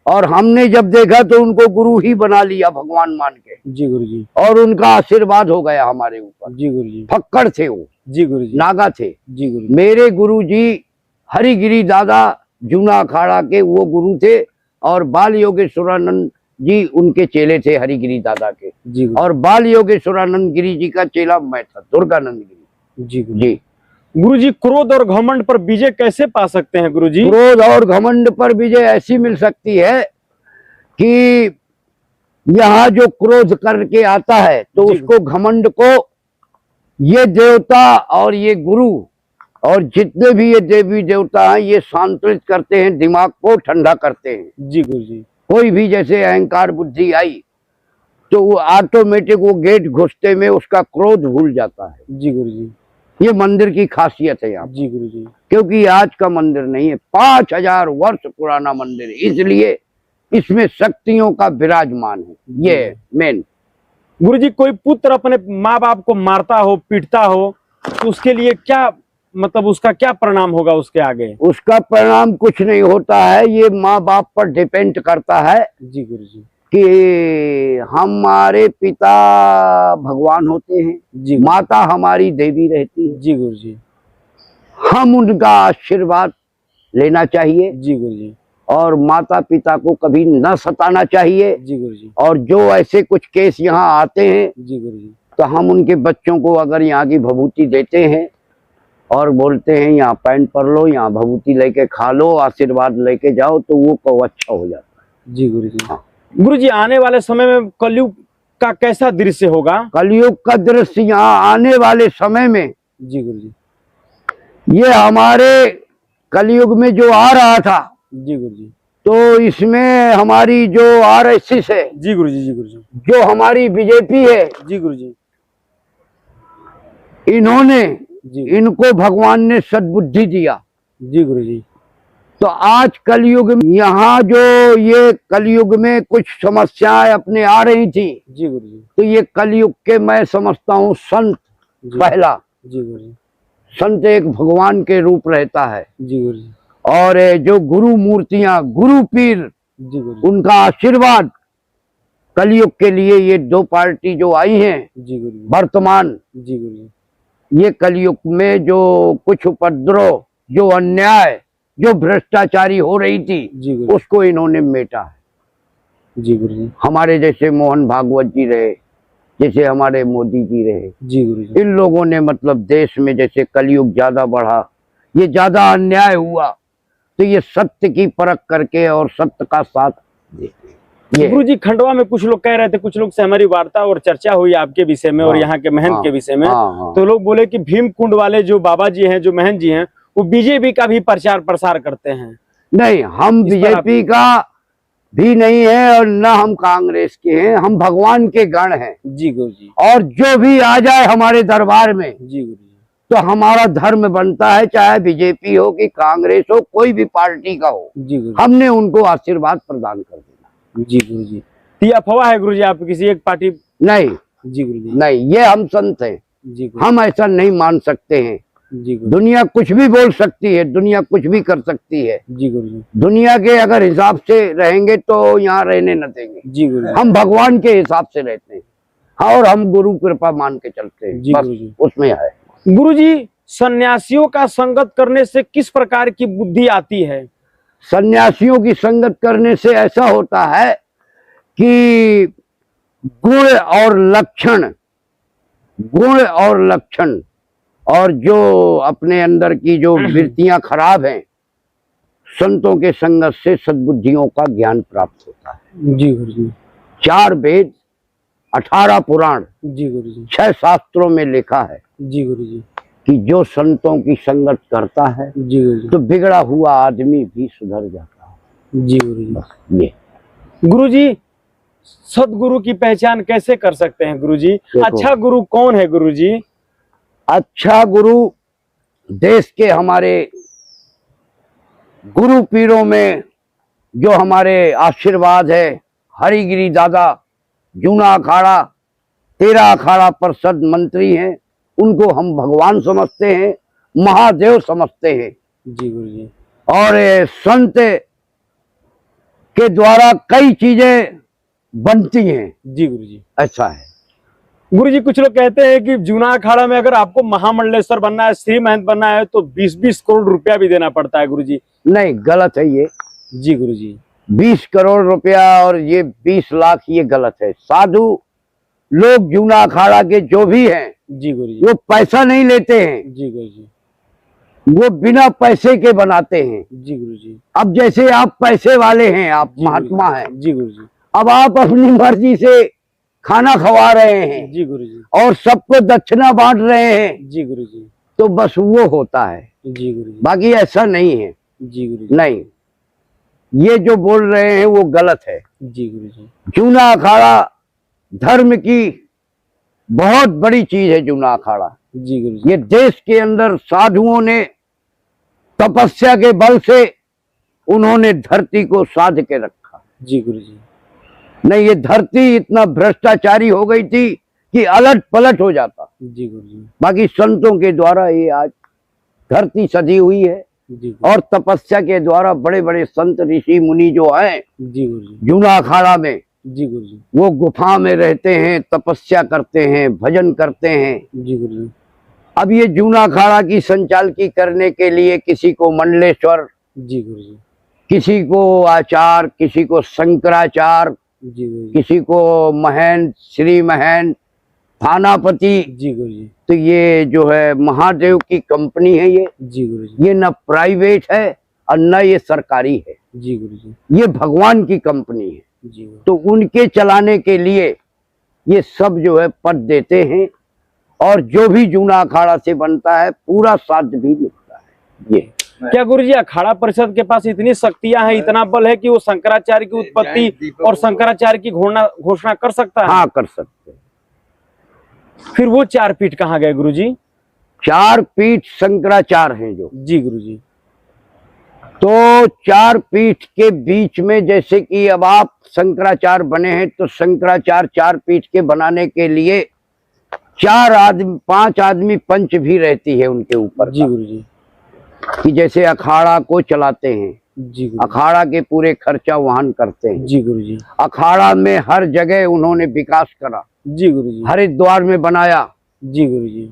और हमने जब देखा तो उनको गुरु ही बना लिया भगवान मान के। जी गुरु जी। और उनका आशीर्वाद हो गया हमारे ऊपर। जी गुरु जी। फक्कड़ थे वो, जी गुरु जी। नागा थे। जी गुरु जी। मेरे गुरु जी हरिगिरी दादा जूना अखाड़ा के वो गुरु थे, और बाल योगेश्वरानंद जी उनके चेले थे हरिगिरी दादा के। जी गुरु। और बाल योगेश्वरानंद गिरी जी का चेला मैं था, दुर्गानंद गिरी जी गुरु जी। गुरु जी, क्रोध और घमंड पर विजय कैसे पा सकते हैं गुरु जी? क्रोध और घमंड पर विजय ऐसी मिल सकती है कि यहाँ जो क्रोध करके आता है तो जी। उसको, घमंड को, ये देवता और ये गुरु और जितने भी ये देवी देवता हैं, ये शांतित करते हैं, दिमाग को ठंडा करते हैं। जी गुरु जी। कोई भी जैसे अहंकार बुद्धि आई तो वो ऑटोमेटिक वो गेट घुसते में उसका क्रोध भूल जाता है। जी गुरु जी। ये मंदिर की खासियत है यहाँ। जी गुरु जी। क्योंकि आज का मंदिर नहीं है, 5000 वर्ष पुराना मंदिर है, इसलिए इसमें शक्तियों का विराजमान है। ये मेन। गुरु जी, कोई पुत्र अपने माँ बाप को मारता हो, पीटता हो, तो उसके लिए क्या, मतलब उसका क्या परिणाम होगा उसके आगे? उसका परिणाम कुछ नहीं होता है, ये माँ बाप पर डिपेंड करता है। जी गुरु जी। कि हमारे पिता भगवान होते हैं, जी। माता हमारी देवी रहती है। जी गुरु जी। हम उनका आशीर्वाद लेना चाहिए, जी गुरु जी। और माता पिता को कभी न सताना चाहिए। जी गुरु जी। और जो ऐसे कुछ केस यहाँ आते हैं जी गुरु जी। तो हम उनके बच्चों को अगर यहाँ की भभूति देते हैं और बोलते हैं यहाँ पैन पर लो, यहाँ भभूति लेके खा लो, आशीर्वाद लेके जाओ, तो वो अच्छा हो जाता है। जी गुरु जी। हाँ। गुरु जी, आने वाले समय में कलयुग का कैसा दृश्य होगा? कलयुग का दृश्य यहाँ आने वाले समय में, जी गुरु जी। ये हमारे कलयुग में जो आ रहा था, जी गुरु जी। तो इसमें हमारी जो RSS है, जी गुरु जी। जी गुरु जी। जो हमारी बीजेपी है, जी गुरु जी। इन्होंने, जी। इनको भगवान ने सद्बुद्धि दिया। जी गुरु जी। तो आज कलयुग में, यहाँ जो ये कलयुग में कुछ समस्याएं अपने आ रही थी, जी गुरु जी। तो ये कलयुग के मैं समझता हूँ संत जी। पहला। जी गुरु जी। संत एक भगवान के रूप रहता है, जी गुरु जी। और जो गुरु मूर्तियां, गुरु पीर, जी गुरु जी। उनका आशीर्वाद कलयुग के लिए, ये 2 पार्टी जो आई हैं जी गुरु जी। वर्तमान, जी गुरु जी। ये कलयुग में जो कुछ उपद्रव, जो अन्याय, जो भ्रष्टाचारी हो रही थी, जी गुरु। उसको इन्होंने मेटा है। जी गुरु जी। हमारे जैसे मोहन भागवत जी रहे, जैसे हमारे मोदी जी रहे, जी गुरु जी। इन लोगों ने मतलब देश में जैसे कलयुग ज्यादा बढ़ा, ये ज्यादा अन्याय हुआ, तो ये सत्य की परख करके और सत्य का साथ देते। गुरु जी, खंडवा में कुछ लोग कह रहे थे, कुछ लोग से हमारी वार्ता और चर्चा हुई आपके विषय में और यहाँ के महंत के विषय में, तो लोग बोले कि भीम कुंड वाले जो बाबा जी हैं, जो महंत जी हैं, वो बीजेपी का भी प्रचार प्रसार करते हैं। नहीं, हम बीजेपी का भी नहीं है और न हम कांग्रेस के हैं, हम भगवान के गण हैं। जी गुरु जी। और जो भी आ जाए हमारे दरबार में, जी गुरु जी, तो हमारा धर्म बनता है, चाहे बीजेपी हो कि कांग्रेस हो, कोई भी पार्टी का हो, जी गुरु, हमने उनको आशीर्वाद प्रदान कर देना। जी गुरु जी। ये अफवाह है गुरु जी, आप किसी एक पार्टी? नहीं जी गुरु जी। नहीं, ये हम संत हैं, जी गुरु, हम ऐसा नहीं मान सकते हैं। जी गुरु, दुनिया कुछ भी बोल सकती है, दुनिया कुछ भी कर सकती है, जी गुरु जी। दुनिया के अगर हिसाब से रहेंगे तो यहाँ रहने न देंगे। जी गुरु जी। हम भगवान के हिसाब से रहते हैं, हाँ, और हम गुरु कृपा मान के चलते हैं, जी बस गुरु जी। उसमें है। गुरु जी, सन्यासियों का संगत करने से किस प्रकार की बुद्धि आती है? सन्यासियों की संगत करने से ऐसा होता है कि गुण और लक्षण, गुण और लक्षण और जो अपने अंदर की जो वृत्तियां खराब हैं, संतों के संगत से सद्बुद्धियों का ज्ञान प्राप्त होता है। जी गुरु जी। 4 वेद, 18 पुराण, जी गुरुजी। 6 शास्त्रों में लिखा है जी गुरुजी। कि जो संतों की संगत करता है जी गुरुजी। तो बिगड़ा हुआ आदमी भी सुधर जाता है। जी गुरुजी। बस ये गुरुजी, सदगुरु की पहचान कैसे कर सकते हैं गुरुजी? अच्छा गुरु कौन है गुरुजी? अच्छा गुरु देश के हमारे गुरु पीरों में जो हमारे आशीर्वाद है, हरिगिरी दादा, जूना अखाड़ा, 13 अखाड़ा परिषद मंत्री हैं, उनको हम भगवान समझते हैं, महादेव समझते हैं। जी गुरुजी। और ये संत के द्वारा कई चीजें बनती हैं। जी गुरुजी। ऐसा है गुरुजी, कुछ लोग कहते हैं कि जूना अखाड़ा में अगर आपको महामंडलेश्वर बनना है, श्री महंत बनना है, तो 20-20 करोड़ रुपया भी देना पड़ता है गुरुजी। नहीं, गलत है ये। जी गुरुजी। 20 करोड़ रुपया और ये 20 लाख, ये गलत है। साधु लोग जूना अखाड़ा के जो भी हैं, जी गुरुजी, वो पैसा नहीं लेते हैं, जी गुरुजी, वो बिना पैसे के बनाते हैं। जी गुरुजी। अब जैसे आप पैसे वाले हैं, आप जी महात्मा हैं, जी गुरुजी, अब आप अपनी मर्जी से खाना खवा रहे हैं जी गुरुजी, और सबको दक्षिणा बांट रहे हैं, जी गुरुजी, तो बस वो होता है, जी गुरुजी, बाकी ऐसा नहीं है। जी गुरुजी, नहीं, ये जो बोल रहे हैं वो गलत है। जी गुरुजी। जूना अखाड़ा धर्म की बहुत बड़ी चीज है। जूना अखाड़ा जी गुरुजी। ये देश के अंदर साधुओं ने तपस्या के बल से उन्होंने धरती को साध के रखा। जी गुरुजी। नहीं, ये धरती इतना भ्रष्टाचारी हो गई थी कि अलट पलट हो जाता। जी गुरुजी। बाकी संतों के द्वारा ये आज धरती सजी हुई है जी और तपस्या के द्वारा बड़े बड़े संत ऋषि मुनि जो हैं जी गुरुजी। जूना अखाड़ा में, जी गुरुजी। वो गुफा में रहते हैं, तपस्या करते हैं, भजन करते हैं। जी गुरुजी। अब ये जूना अखाड़ा की संचालकी करने के लिए किसी को मंडलेश्वर, जी गुरुजी। किसी को आचार्य, किसी को शंकराचार्य, जी गुरुजी। किसी को महंत, श्री महंत, थानापति। जी गुरुजी। तो ये जो है महादेव की कंपनी है। जी गुरुजी। ये न प्राइवेट है और न ये सरकारी है, जी गुरुजी। ये भगवान की कंपनी है। जी गुरुजी। तो उनके चलाने के लिए ये सब जो है पद देते हैं और जो भी जूना अखाड़ा से बनता है पूरा साथ भी मिलता है। ये क्या गुरुजी, अखाड़ा परिषद के पास इतनी शक्तियां हैं, इतना बल है कि वो शंकराचार्य की उत्पत्ति और शंकराचार्य की घोषणा कर सकता है? हाँ, कर सकते हैं। फिर वो 4 पीठ कहाँ गए गुरुजी? 4 पीठ शंकराचार्य हैं जो। जी गुरुजी। तो 4 पीठ के बीच में, जैसे कि अब आप शंकराचार्य बने हैं, तो शंकराचार्य 4 पीठ के बनाने के लिए 5 आदमी पंच भी रहती है उनके ऊपर। जी गुरुजी। कि जैसे अखाड़ा को चलाते हैं, जी गुरुजी। अखाड़ा के पूरे खर्चा वहन करते हैं। जी गुरुजी। अखाड़ा में हर जगह उन्होंने विकास करा। जी गुरुजी। हरिद्वार में बनाया जी गुरुजी।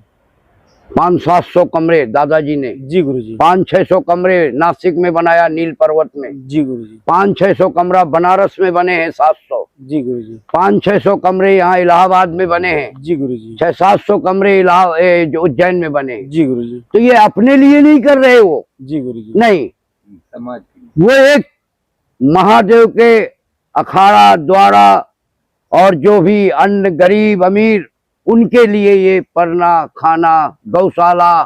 500-700 कमरे दादाजी ने। जी गुरुजी। 500-600 कमरे नासिक में बनाया, नील पर्वत में। जी गुरुजी। 500-600 कमरा बनारस में बने हैं, 700। जी गुरुजी। 500-600 कमरे यहाँ इलाहाबाद में बने हैं। जी गुरुजी। 600-700 कमरे जो उज्जैन में बने हैं। जी गुरुजी। तो ये अपने लिए नहीं कर रहे वो, जी गुरुजी। नहीं, समाज वो एक महादेव के अखाड़ा द्वारा और जो भी अन्न गरीब अमीर उनके लिए ये पढ़ना, खाना, गौशाला,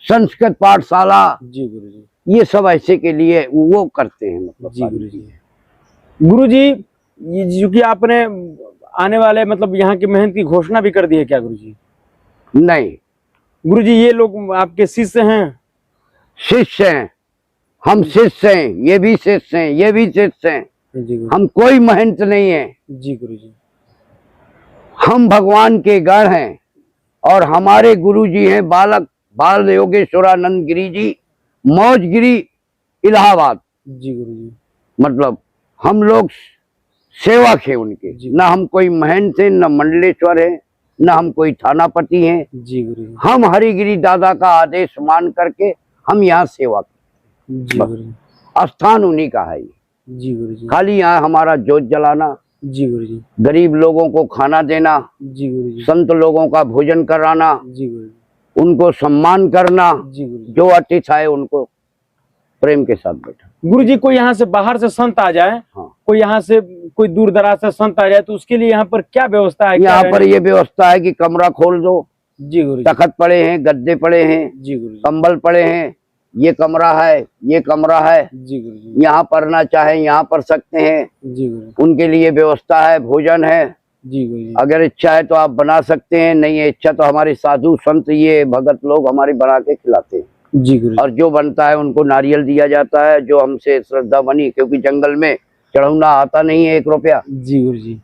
संस्कृत पाठशाला, जी गुरुजी। ये सब ऐसे के लिए वो करते हैं। मतलब जी गुरुजी। गुरुजी, ये जो कि आपने आने वाले मतलब यहाँ की मेहनत की घोषणा भी कर दी है क्या गुरुजी? नहीं, गुरुजी, ये लोग आपके शिष्य हैं? शिष्य हैं, हम शिष्य हैं, ये भी शिष्य हैं, ये भी शिष्य हैं। जी गुरुजी। हम कोई महंत नहीं है, जी गुरुजी। हम भगवान के गण हैं और हमारे गुरु जी हैं बाल योगेश्वरानंद गिरी जी, मौजगिरी, इलाहाबाद। जी गुरुजी। मतलब हम लोग सेवक है उनके, ना हम कोई महंत है, न मंडलेश्वर है, न हम कोई थानापति हैं। जी गुरुजी। हम हरिगिरी दादा का आदेश मान करके हम यहाँ सेवा करते। जी गुरुजी। स्थान उन्हीं का है ये। जी गुरुजी। खाली यहाँ हमारा जोत जलाना, जी गुरुजी। गरीब लोगों को खाना देना, जी गुरुजी। संत लोगों का भोजन कराना, जी गुरुजी। उनको सम्मान करना, जी गुरुजी। जो अतिथि आए उनको प्रेम के साथ बैठा। गुरुजी, कोई यहाँ से बाहर से संत आ जाए, हाँ। कोई यहाँ से कोई दूर दराज से संत आ जाए तो उसके लिए यहाँ पर क्या व्यवस्था है? यहाँ पर ये व्यवस्था है कि कमरा खोल दो, जी गुरु जी। तखत पड़े हैं, गद्दे पड़े हैं, जी गुरु जी। कंबल पड़े हैं, ये कमरा है, ये कमरा है, जी गुरु जी। यहाँ पढ़ना चाहे यहाँ पढ़ सकते हैं। जी गुरु जी। उनके लिए व्यवस्था है, भोजन है, जी गुरु जी। अगर इच्छा है तो आप बना सकते हैं, नहीं है इच्छा तो हमारे साधु संत ये भगत लोग हमारे बना के खिलाते हैं। जी गुरु जी। और जो बनता है उनको नारियल दिया जाता है, जो हमसे श्रद्धा बनी, क्योंकि जंगल में चढ़ौना आता नहीं है 1 रुपया, जी गुरु जी।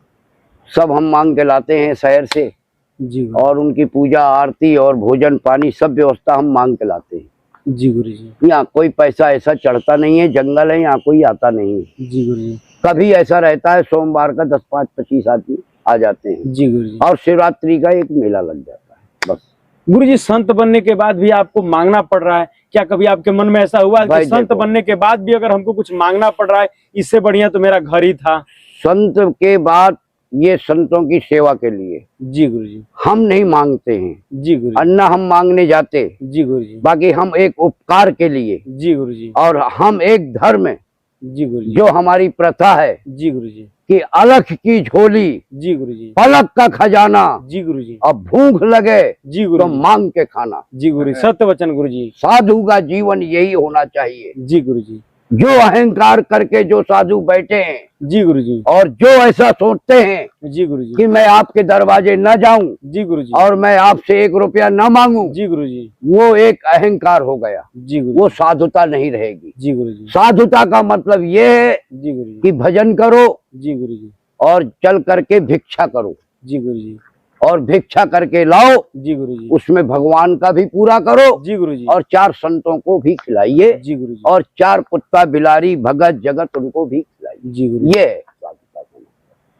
सब हम मांग के लाते हैं शहर से। जी गुरु और उनकी पूजा आरती और भोजन पानी सब व्यवस्था हम मांग के लाते हैं। जी गुरु जी। यहाँ कोई पैसा ऐसा चढ़ता नहीं है, जंगल है, यहाँ कोई आता नहीं है। जी गुरु जी। कभी ऐसा रहता है सोमवार का 10, 5, 25 आदमी आ जाते हैं। जी गुरु जी। और शिवरात्रि का एक मेला लग जाता है बस। गुरु जी, संत बनने के बाद भी आपको मांगना पड़ रहा है, क्या कभी आपके मन में ऐसा हुआ कि भाई संत देखो, बनने के बाद भी अगर हमको कुछ मांगना पड़ रहा है, इससे बढ़िया तो मेरा घर ही था? संत के बाद ये संतों की सेवा के लिए जी गुरु जी। हम नहीं मांगते हैं, जी गुरु जी। अन्ना हम मांगने जाते, जी गुरु जी। बाकी हम एक उपकार के लिए, जी गुरु जी। और हम एक धर्म है, जी गुरु जी। जो हमारी प्रथा है जी गुरु जी। कि अलख की झोली, जी गुरु जी। पलक का खजाना, जी गुरु जी। और भूख लगे जी तो गुरु जी। मांग के खाना। जी गुरु जी, सत्य वचन गुरु जी। साधु का जीवन यही होना चाहिए। जी गुरु जी। जो अहंकार करके जो साधु बैठे हैं जी गुरु जी। और जो ऐसा सोचते हैं जी गुरु जी। कि मैं आपके दरवाजे न जाऊं जी गुरु जी। और मैं आपसे 1 रुपया न मांगूं, जी गुरु जी। वो एक अहंकार हो गया, जी गुरु वो साधुता नहीं रहेगी। जी। गुरु जी। साधुता का मतलब ये है जी गुरु जी। कि भजन करो जी गुरु जी। और चल करके भिक्षा करो, जी गुरु जी। और भिक्षा करके लाओ, जी गुरु जी। उसमें भगवान का भी पूरा करो, जी गुरु जी। और 4 संतों को भी खिलाइए, जी गुरु जी। और 4 कुत्ता बिलारी भगत जगत उनको भी खिलाइए। जी गुरु जी। ये है साधुता का।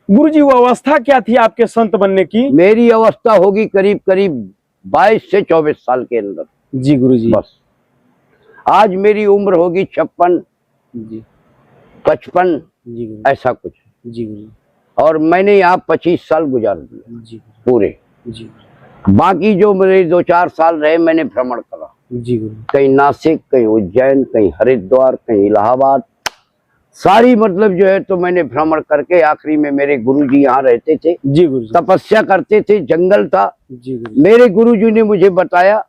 गुरु जी, वो अवस्था क्या थी आपके संत बनने की? मेरी अवस्था होगी करीब करीब 22 से 24 साल के अंदर। जी गुरु जी। बस आज मेरी उम्र होगी 56, जी 55, जी गुरु ऐसा कुछ। जी। गुरु और मैंने यहाँ 25 साल गुजार दिए जी। पूरे। जी बाकी जो मेरे 2-4 साल रहे मैंने भ्रमण करा, जी गुरु। कहीं नासिक, कहीं उज्जैन, कहीं हरिद्वार, कहीं इलाहाबाद, सारी मतलब जो है तो मैंने भ्रमण करके आखिरी में मेरे गुरुजी यहाँ रहते थे, जी गुरु जी। तपस्या करते थे, जंगल था। जी गुरु जी। मेरे गुरुजी ने मुझे बताया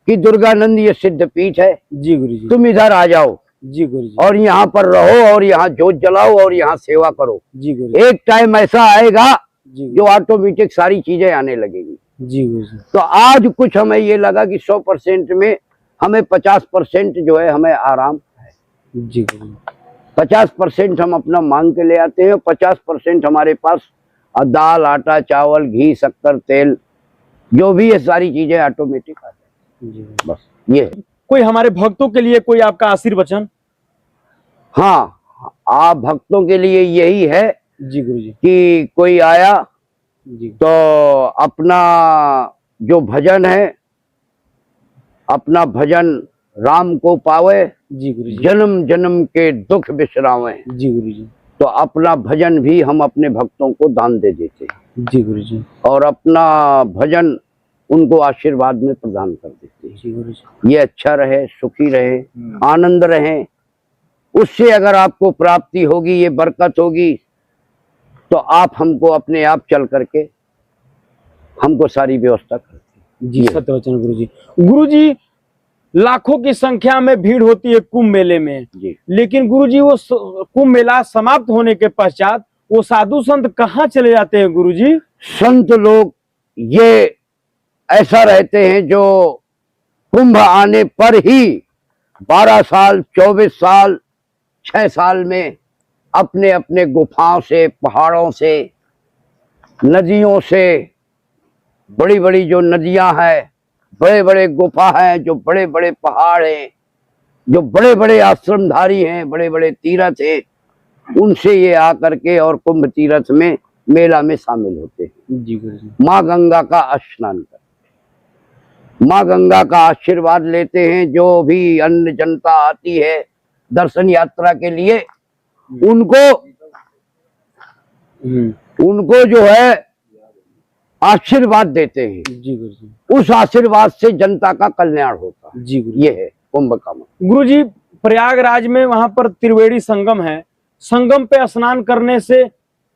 कि दुर्गानंद ये सिद्ध पीठ है, जी गुरु जी। तुम इधर आ जाओ जी गुरु जी। और यहाँ पर रहो और यहाँ जोत जलाओ और यहाँ सेवा करो। जी गुरु जी। एक टाइम ऐसा आएगा जी जो ऑटोमेटिक सारी चीजें आने लगेगी। जी गुरु जी। तो आज कुछ हमें ये लगा कि 100% में हमें 50% जो है हमें आराम है। जी गुरु जी। 50% हम अपना मांग के ले आते हैं, 50% हमारे पास दाल, आटा, चावल, घी, शक्कर, तेल, जो भी है सारी चीजें ऑटोमेटिक आ जाती जी। हैं। बस ये है। कोई हमारे भक्तों के लिए कोई आपका आशीर्वचन? हाँ, आप भक्तों के लिए यही है जी गुरु जी। कि कोई आया जी। तो अपना जो भजन है, अपना भजन राम को पावे, जी गुरु जी। जन्म जन्म के दुख विश्रावे। जी गुरु जी। तो अपना भजन भी हम अपने भक्तों को दान दे देते हैं जी गुरु जी। और अपना भजन उनको आशीर्वाद में प्रदान कर देते हैं। जी गुरु जी। ये अच्छा रहे, सुखी रहे, आनंद रहे, उससे अगर आपको प्राप्ति होगी, ये बरकत होगी, तो आप हमको अपने आप चल करके हमको सारी व्यवस्था करते हैं। जी सत्य वचन गुरु जी। गुरु जी, लाखों की संख्या में भीड़ होती है कुंभ मेले में जी। लेकिन गुरु जी वो कुंभ मेला समाप्त होने के पश्चात वो साधु संत कहाँ चले जाते हैं गुरु जी? संत लोग ये ऐसा रहते हैं जो कुंभ आने पर ही 12 साल, 24 साल, 6 साल में अपने अपने गुफाओं से, पहाड़ों से, नदियों से, बड़ी बड़ी जो नदियां हैं, बड़े बड़े गुफा हैं, जो बड़े बड़े पहाड़ हैं, जो बड़े बड़े आश्रमधारी हैं, बड़े बड़े तीर्थ हैं, उनसे ये आकर के और कुंभ तीर्थ में मेला में शामिल होते हैं। जी गुरु जी। माँ गंगा का स्नान करते हैं, माँ गंगा का आशीर्वाद लेते हैं। जो भी अन्य जनता आती है दर्शन यात्रा के लिए, उनको जो है आशीर्वाद देते हैं। जी गुरु जी। उस आशीर्वाद से जनता का कल्याण होता है। जी गुरु। ये है कुंभ का मतलब। गुरु जी, प्रयागराज में वहां पर त्रिवेणी संगम है, संगम पे स्नान करने से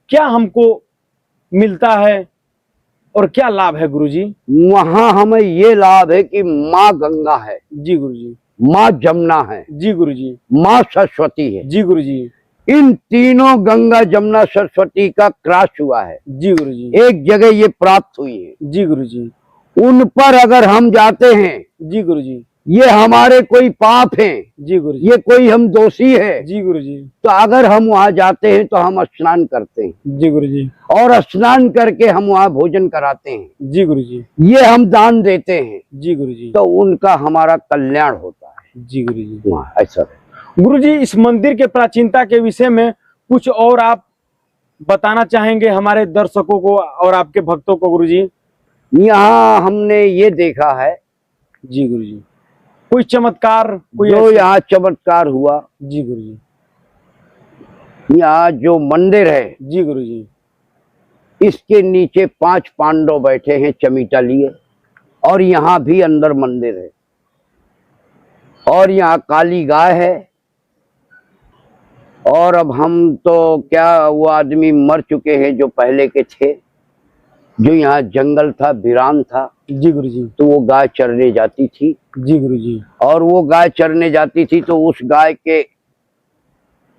क्या हमको मिलता है और क्या लाभ है गुरुजी? वहाँ हमें ये लाभ है कि माँ गंगा है जी गुरुजी। माँ जमुना है जी गुरुजी। माँ सरस्वती है। जी गुरुजी। इन तीनों गंगा जमुना सरस्वती का क्रॉस हुआ है, जी गुरुजी। एक जगह ये प्राप्त हुई है। जी गुरुजी। उन पर अगर हम जाते हैं, जी गुरुजी। ये हमारे कोई पाप हैं, जी गुरुजी। ये कोई हम दोषी है, जी गुरुजी। तो अगर हम वहाँ जाते हैं तो हम स्नान करते हैं जी गुरुजी। और स्नान करके हम वहाँ भोजन कराते हैं। जी गुरुजी। ये हम दान देते हैं जी गुरुजी। तो उनका हमारा कल्याण होता है। जी गुरुजी। वहाँ ऐसा गुरुजी, इस मंदिर के प्राचीनता के विषय में कुछ और आप बताना चाहेंगे हमारे दर्शकों को और आपके भक्तों को गुरुजी? यहाँ हमने ये देखा है जी गुरुजी। कोई चमत्कार, कोई जो ऐसे- यहाँ चमत्कार हुआ। जी गुरुजी। यहाँ जो मंदिर है जी गुरुजी। इसके नीचे 5 पांडव बैठे हैं चमीटा लिए, और यहाँ भी अंदर मंदिर है, और यहाँ काली गाय है। और अब हम तो क्या, वो आदमी मर चुके हैं जो पहले के थे, जो यहाँ जंगल था, वीरान था, जी गुरुजी। तो वो गाय चरने जाती थी। जी गुरुजी। और वो गाय चरने जाती थी तो उस गाय के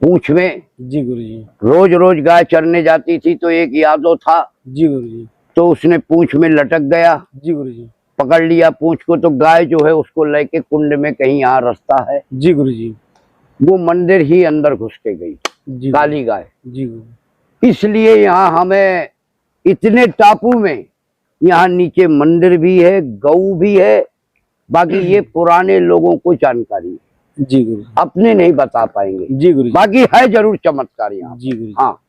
पूंछ में, जी गुरुजी। रोज रोज गाय चरने जाती थी तो एक यादव था, जी गुरुजी। तो उसने पूंछ में लटक गया, जी गुरुजी। पकड़ लिया पूंछ को, तो गाय जो है उसको लेके कुंड में कहीं यहाँ रास्ता है, जी गुरुजी। वो मंदिर ही अंदर घुस के गई जी काली गाय। जी गुरुजी। इसलिए यहाँ हमें इतने टापू में यहाँ नीचे मंदिर भी है, गऊ भी है, बाकी ये पुराने लोगों को जानकारी है, जी गुरुजी। अपने नहीं बता पाएंगे। जी गुरुजी। बाकी है जरूर चमत्कार यहाँ। जी गुरुजी। हाँ,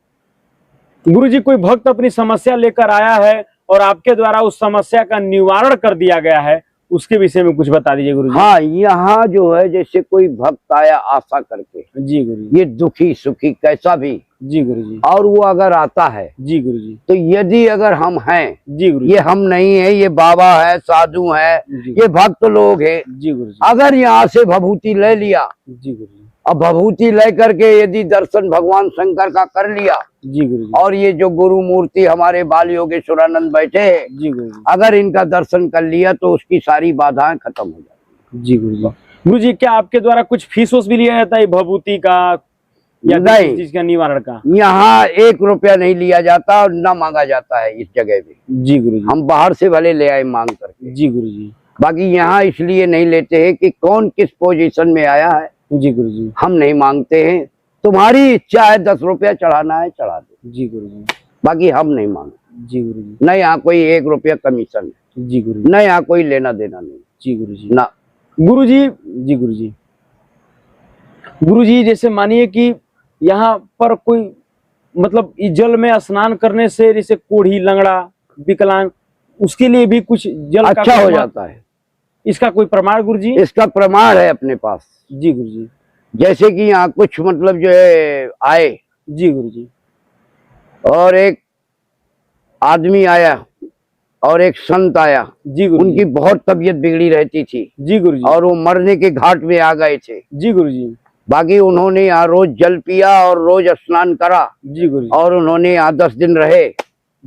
गुरुजी, कोई भक्त अपनी समस्या लेकर आया है और आपके द्वारा उस समस्या का निवारण कर दिया गया है, उसके विषय में कुछ बता दीजिए गुरुजी। हाँ, यहाँ जो है जैसे कोई भक्त आया आशा करके, जी गुरुजी। ये दुखी सुखी कैसा भी, जी गुरुजी। और वो अगर आता है जी गुरुजी। तो यदि अगर हम हैं, जी गुरुजी। ये हम नहीं है, ये बाबा है, साधु है, जी ये भक्त लोग है, जी गुरुजी। अगर यहाँ से भभूति ले लिया, जी गुरुजी। अब भभूति ले करके यदि दर्शन भगवान शंकर का कर लिया, जी गुरुजी। और ये जो गुरु मूर्ति हमारे बाल योगेश्वरानंद बैठे हैं, जी गुरुजी। अगर इनका दर्शन कर लिया तो उसकी सारी बाधाएं खत्म हो जाती। जी गुरुजी। गुरुजी, क्या आपके द्वारा कुछ फीस भी लिया जाता है भभूति का या नहीं। किसी चीज का निवारण का? यहाँ 1 रुपया नहीं लिया जाता और ना मांगा जाता है इस जगह पे। जी गुरुजी। हम बाहर से भले ले आए मांग करके, जी गुरुजी। बाकी यहाँ इसलिए नहीं लेते हैं कि कौन किस पोजीशन में आया है, जी गुरुजी। हम नहीं मांगते हैं। तुम्हारी इच्छा है 10 रुपया चढ़ाना है चढ़ा दो, जी गुरुजी। बाकी हम नहीं मांगते। जी गुरुजी। न यहाँ कोई 1 रुपया कमीशन है, जी गुरुजी। न यहाँ कोई लेना देना नहीं। जी गुरुजी। ना गुरुजी। जी गुरुजी। गुरुजी, जैसे मानिए कि यहाँ पर कोई मतलब इस जल में स्नान करने से जैसे कोढ़ी, लंगड़ा, विकलांग, उसके लिए भी कुछ जल का अच्छा हो कोई- जाता है। इसका कोई प्रमाण गुरुजी? इसका प्रमाण है अपने पास। जी गुरुजी। जैसे कि यहाँ कुछ मतलब जो है आए, जी गुरुजी। और एक आदमी आया और एक संत आया, जी गुरुजी। उनकी बहुत तबीयत बिगड़ी रहती थी जी गुरुजी। और वो मरने के घाट में आ गए थे। जी गुरुजी। बाकी उन्होंने यहाँ रोज जल पिया और रोज स्नान करा, जी गुरुजी। और उन्होंने यहाँ 10 दिन रहे,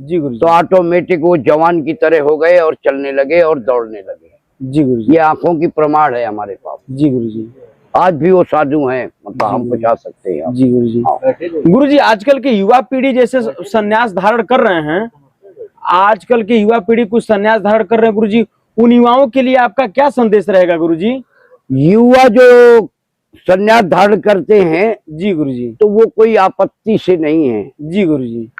जी गुरुजी। तो ऑटोमेटिक वो जवान की तरह हो गए और चलने लगे और दौड़ने लगे। जी गुरुजी। ये आंखों की प्रमाण है हमारे पास। जी गुरुजी। आज भी वो साधु हैं, मतलब जी हम पहुंचा सकते हैं। जी गुरुजी। हाँ। गुरुजी, आजकल की युवा पीढ़ी जैसे संन्यास धारण कर रहे हैं, आजकल की युवा पीढ़ी कुछ संन्यास धारण कर रहे हैं गुरुजी, उन युवाओं के लिए आपका क्या संदेश रहेगा गुरुजी? युवा जो संन्यास धारण करते हैं जी गुरुजी। तो वो कोई आपत्ति से नहीं है, जी गुरुजी।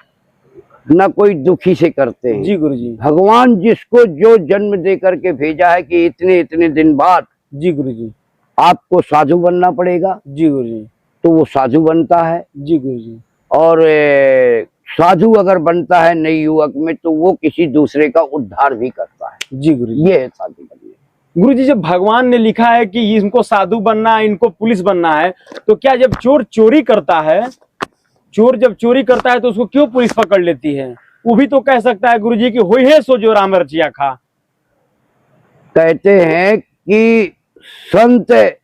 न कोई दुखी से करते हैं। जी गुरुजी। भगवान जिसको जो जन्म दे करके भेजा है कि इतने इतने दिन बाद जी गुरुजी। आपको साधु बनना पड़ेगा, जी गुरुजी। तो वो साधु बनता है। जी गुरुजी। और साधु अगर बनता है नई युवक में तो वो किसी दूसरे का उद्धार भी करता है। जी गुरुजी। ये है साधु बनने। गुरुजी, जब भगवान ने लिखा है कि इनको साधु बनना है, इनको पुलिस बनना है, तो क्या जब चोर चोरी करता है, चोर जब चोरी करता है तो उसको क्यों पुलिस पकड़ लेती है? वो भी तो कह सकता है गुरुजी कि होई है सो जो राम रचिया खा। कहते हैं कि संत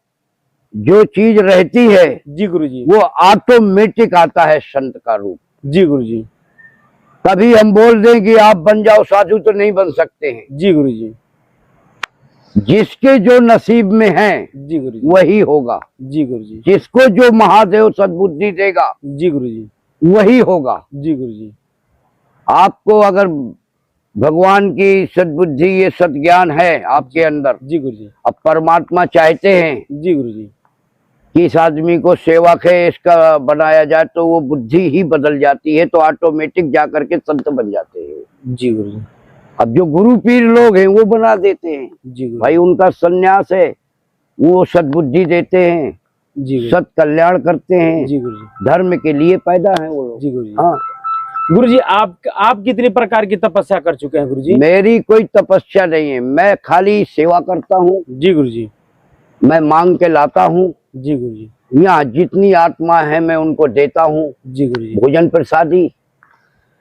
जो चीज रहती है जी गुरुजी। वो ऑटोमेटिक आता है संत का रूप। जी गुरुजी। कभी हम बोल दें कि आप बन जाओ साधु तो नहीं बन सकते हैं। जी गुरुजी। जिसके जो नसीब में है जी गुरुजी। वही होगा। जी गुरुजी। जिसको जो महादेव सद्बुद्धि देगा जी गुरुजी। वही होगा। जी गुरुजी। आपको अगर भगवान की सद्बुद्धि ये सद्ज्ञान है आपके अंदर, जी गुरुजी। अब परमात्मा चाहते हैं जी गुरुजी। कि इस आदमी को सेवक है इसका बनाया जाए, तो वो बुद्धि ही बदल जाती है, तो ऑटोमेटिक जाकर के संत बन जाते हैं। जी गुरुजी। अब जो गुरु पीर लोग हैं वो बना देते हैं। जी गुरुजी। भाई उनका संन्यास है, वो सद्बुद्धि देते हैं, जी गुरुजी। सत कल्याण करते हैं, जी गुरुजी। धर्म के लिए पैदा है वो लोग। जी गुरुजी। हाँ, गुरुजी आप कितनी प्रकार की तपस्या कर चुके हैं गुरुजी? मेरी कोई तपस्या नहीं है, मैं खाली सेवा करता हूँ। जी गुरुजी। मैं मांग के लाता हूँ। जी गुरुजी। यहाँ जितनी आत्मा है मैं उनको देता हूँ जी गुरुजी। भोजन प्रसादी,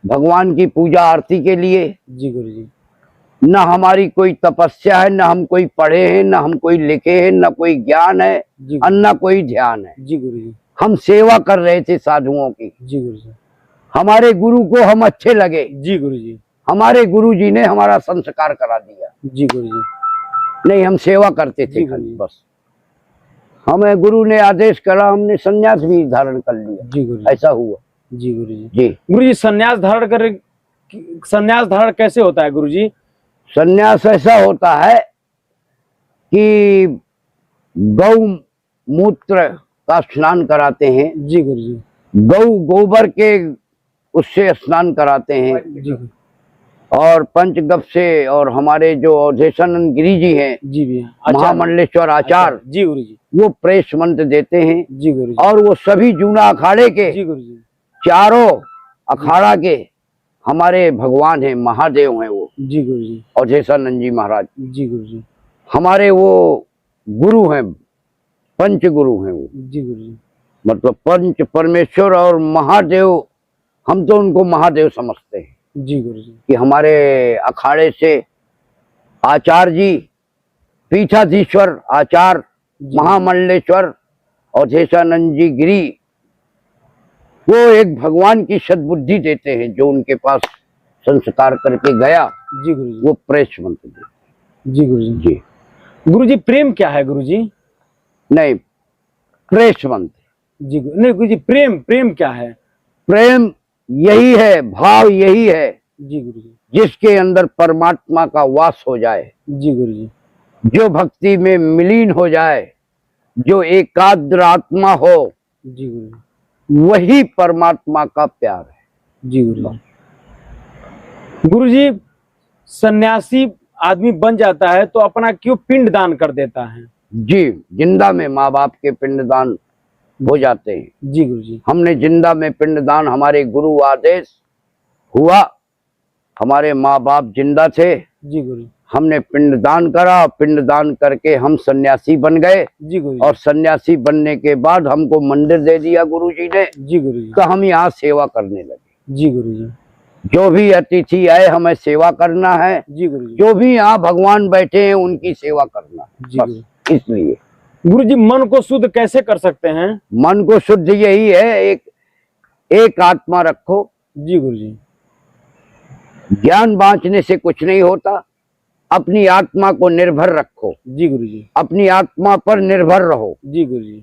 भगवान की पूजा आरती के लिए। जी गुरुजी। न हमारी कोई तपस्या है, न हम कोई पढ़े हैं, न हम कोई लिखे हैं, न कोई ज्ञान है, जी और न कोई ध्यान है। जी गुरुजी। हम सेवा कर रहे थे साधुओं की। जी गुरुजी। हमारे गुरु को हम अच्छे लगे, जी गुरुजी। हमारे गुरु जी ने हमारा संस्कार करा दिया। जी गुरुजी। नहीं, हम सेवा करते थे जी खाली गुरुजी। बस। हमें गुरु ने आदेश करा, हमने संन्यास भी धारण कर लिया। जी गुरुजी। ऐसा हुआ। जी गुरुजी। जी। गुरुजी संन्यास धारण कैसे होता है गुरुजी? संन्यास ऐसा होता है कि गौ मूत्र का स्नान कराते हैं। जी गुरुजी। गौ गोबर के उससे स्नान कराते हैं। जी और पंचगव्य से, और हमारे जो अवधेशानंद गिरी जी हैं, जी भैया, महामंडलेश्वर आचार्य, जी गुरुजी। वो प्रेस मंत्र देते हैं। जी गुरुजी। और वो सभी जूना अखाड़े के जी गुरुजी। चारों अखाड़ा के हमारे भगवान हैं, महादेव हैं वो। जी गुरुजी। अवधेशानंद जी महाराज जी गुरुजी। हमारे वो गुरु हैं, पंच गुरु हैं वो। जी गुरुजी। मतलब पंच परमेश्वर और महादेव, हम तो उनको महादेव समझते हैं। जी गुरुजी। कि हमारे अखाड़े से आचार्य जी, पीठाधीश्वर आचार्य, महामंडलेश्वर अवधेशानंद जी गिरी, वो एक भगवान की सद्बुद्धि देते हैं। जो उनके पास संस्कार करके गया, जी गुरुजी। वो प्रेस मंत्र देते हैं। जी गुरुजी। जी। गुरुजी प्रेम क्या है गुरुजी? नहीं, प्रेस मंत्र। जी नहीं गुरुजी, प्रेम क्या है? प्रेम यही है, भाव यही है, जी गुरुजी। जिसके अंदर परमात्मा का वास हो जाए, जी गुरुजी। जो भक्ति में मिलीन हो जाए, जो एकाग्र आत्मा हो, जी गुरुजी। वही परमात्मा का प्यार है। जी गुरुजी। गुरुजी सन्यासी आदमी बन जाता है तो अपना क्यों पिंड दान कर देता है? जी, जिंदा में माँ बाप के पिंडदान हो जाते हैं। जी गुरुजी। हमने जिंदा में पिंडदान, हमारे गुरु आदेश हुआ, हमारे माँ बाप जिंदा थे, जी गुरुजी। हमने पिंडदान करा, पिंडदान करके हम सन्यासी बन गए। जी गुरुजी। और सन्यासी बनने के बाद हमको मंदिर दे दिया गुरुजी ने। जी गुरुजी। तो हम यहाँ सेवा करने लगे। जी गुरुजी। जो भी अतिथि आए हमें सेवा करना है। जी गुरुजी। जो भी यहाँ भगवान बैठे हैं उनकी सेवा करना है। जी बस इसलिए गुरुजी मन को शुद्ध कैसे कर सकते हैं? मन को शुद्ध यही है, एक आत्मा रखो। जी गुरुजी। ज्ञान बांटने से कुछ नहीं होता। अपनी आत्मा को निर्भर रखो। जी गुरुजी। अपनी आत्मा पर निर्भर रहो। जी गुरुजी।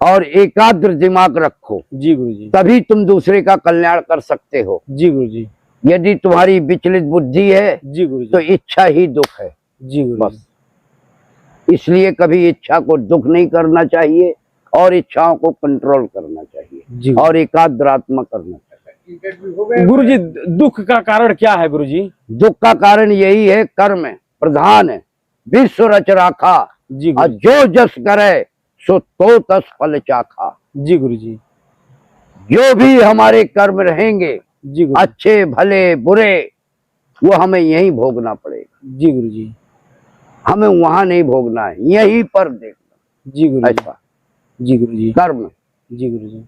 और एकाग्र दिमाग रखो। जी गुरुजी। तभी तुम दूसरे का कल्याण कर सकते हो। जी गुरुजी। यदि तुम्हारी विचलित बुद्धि है जी गुरुजी। तो इच्छा ही दुख है। जी गुरुजी। बस इसलिए कभी इच्छा को दुख नहीं करना चाहिए और इच्छाओं को कंट्रोल करना चाहिए। जी और एकाग्र आत्मा करना चाहिए। गुरुजी दुख का कारण क्या है गुरुजी? दुख का कारण यही है, कर्म प्रधान है। विश्व रच राखा, जी और जो जस करे सो तो तस फल चाखा। जी गुरुजी। जो भी हमारे कर्म रहेंगे, जी गुरुजी। अच्छे भले बुरे, वो हमें यहीं भोगना पड़ेगा। जी गुरुजी। हमें वहां नहीं भोगना है, यहीं पर देखना। जी गुरुजी। ऐसा जी गुरुजी। कर्म, जी गुरुजी।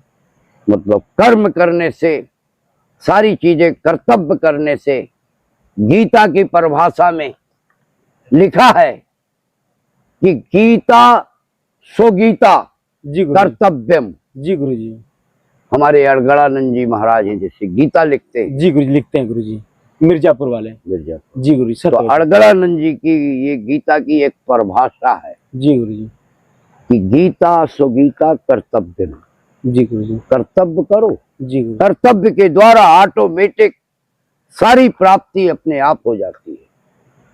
मतलब कर्म करने से, सारी चीजें कर्तव्य करने से, गीता की परिभाषा में लिखा है कि गीता सो गीता जी गुरु जी। कर्तव्यम। जी गुरु जी। हमारे अड़गड़ानंद जी महाराज हैं, जैसे गीता लिखते हैं जी गुरु जी, लिखते हैं गुरु जी, मिर्जापुर वाले। मिर्जापुर। जी गुरु जी, तो सत्य वचन। अड़गड़ानंद जी की ये गीता की एक परिभाषा है जी गुरु जी। कि गीता सो गीता कर्तव्यम। जी गुरु जी। कर्तव्य करो, जी गुरु। कर्तव्य के द्वारा ऑटोमेटिक सारी प्राप्ति अपने आप हो जाती है,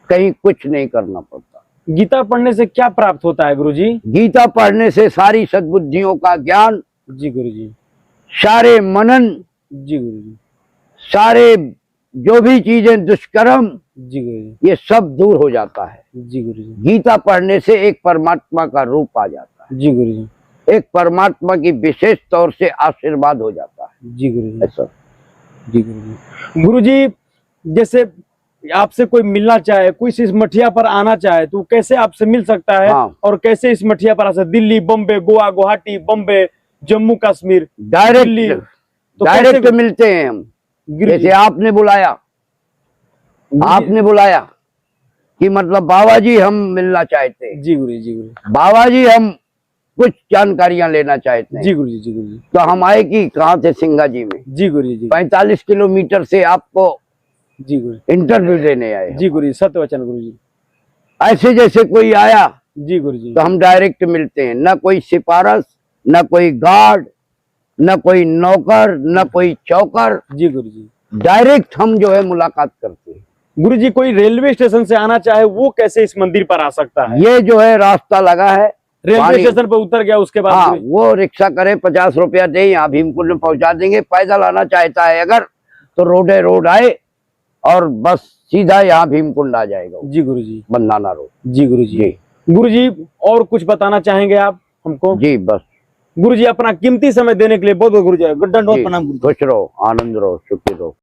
कहीं कुछ नहीं करना पड़ता। गीता पढ़ने से क्या प्राप्त होता है गुरु जी? गीता पढ़ने से सारी सद्बुद्धियों का ज्ञान, जी गुरु जी। सारे मनन, जी गुरु जी। सारे जो भी चीजें दुष्कर्म, जी गुरु जी। ये सब दूर हो जाता है। जी गुरु जी। गीता पढ़ने से एक परमात्मा का रूप आ जाता है, जी गुरु जी। एक परमात्मा की विशेष तौर से आशीर्वाद हो जाता है। जी गुरु जी। ऐसा। जी गुरु जी। गुरु जी, जैसे आपसे कोई मिलना चाहे, कोई इस मठिया पर आना चाहे तो कैसे आपसे मिल सकता है? हाँ। और कैसे इस मठिया पर आ सकता है? दिल्ली, बम्बे, गोवा, गुवाहाटी, बम्बे, जम्मू कश्मीर, दिल्ली, डायरेक्ट तो डायरेक्ट कैसे- मिलते हैं हम। गुरु जी। जैसे आपने बुलाया, आपने बुलाया कि मतलब बाबा जी हम मिलना चाहते हैं, जी गुरु जी। जी गुरु जी। बाबा जी हम कुछ जानकारियां लेना चाहते हैं, जी गुरु जी। जी गुरु जी। तो हम आए कि कहाँ थे? सिंगा जी में। जी गुरु जी। 45 किलोमीटर से आपको जी गुरु। इंटरव्यू देने आए हम। जी गुरु जी, सत्य वचन गुरु जी। ऐसे जैसे कोई आया जी गुरु जी। तो हम डायरेक्ट मिलते हैं, न कोई सिफारिश, न कोई गार्ड, न कोई नौकर, न कोई चौकर, जी गुरु जी। डायरेक्ट हम जो है मुलाकात करते हैं। गुरु जी, कोई रेलवे स्टेशन से आना चाहे वो कैसे इस मंदिर पर आ सकता है? ये जो है रास्ता लगा है, रेलवे पानी- स्टेशन पर उतर गया उसके बाद? हाँ, गुरु जी? वो रिक्शा करे, 50 रुपया दे, यहाँ भीमकुंड में पहुंचा देंगे। पैदल आना चाहता है अगर तो रोड आए और बस सीधा यहाँ भीमकुंड आ जाएगा, जी गुरु जी। बंदाना रोड। जी गुरु जी। जी गुरु जी, और कुछ बताना चाहेंगे आप हमको? जी बस गुरु जी, अपना कीमती समय देने के लिए बहुत बहुत गुरु जी, दंडवत जी, प्रणाम गुरु जी। खुश रहो, आनंद रहो, सुखी रहो।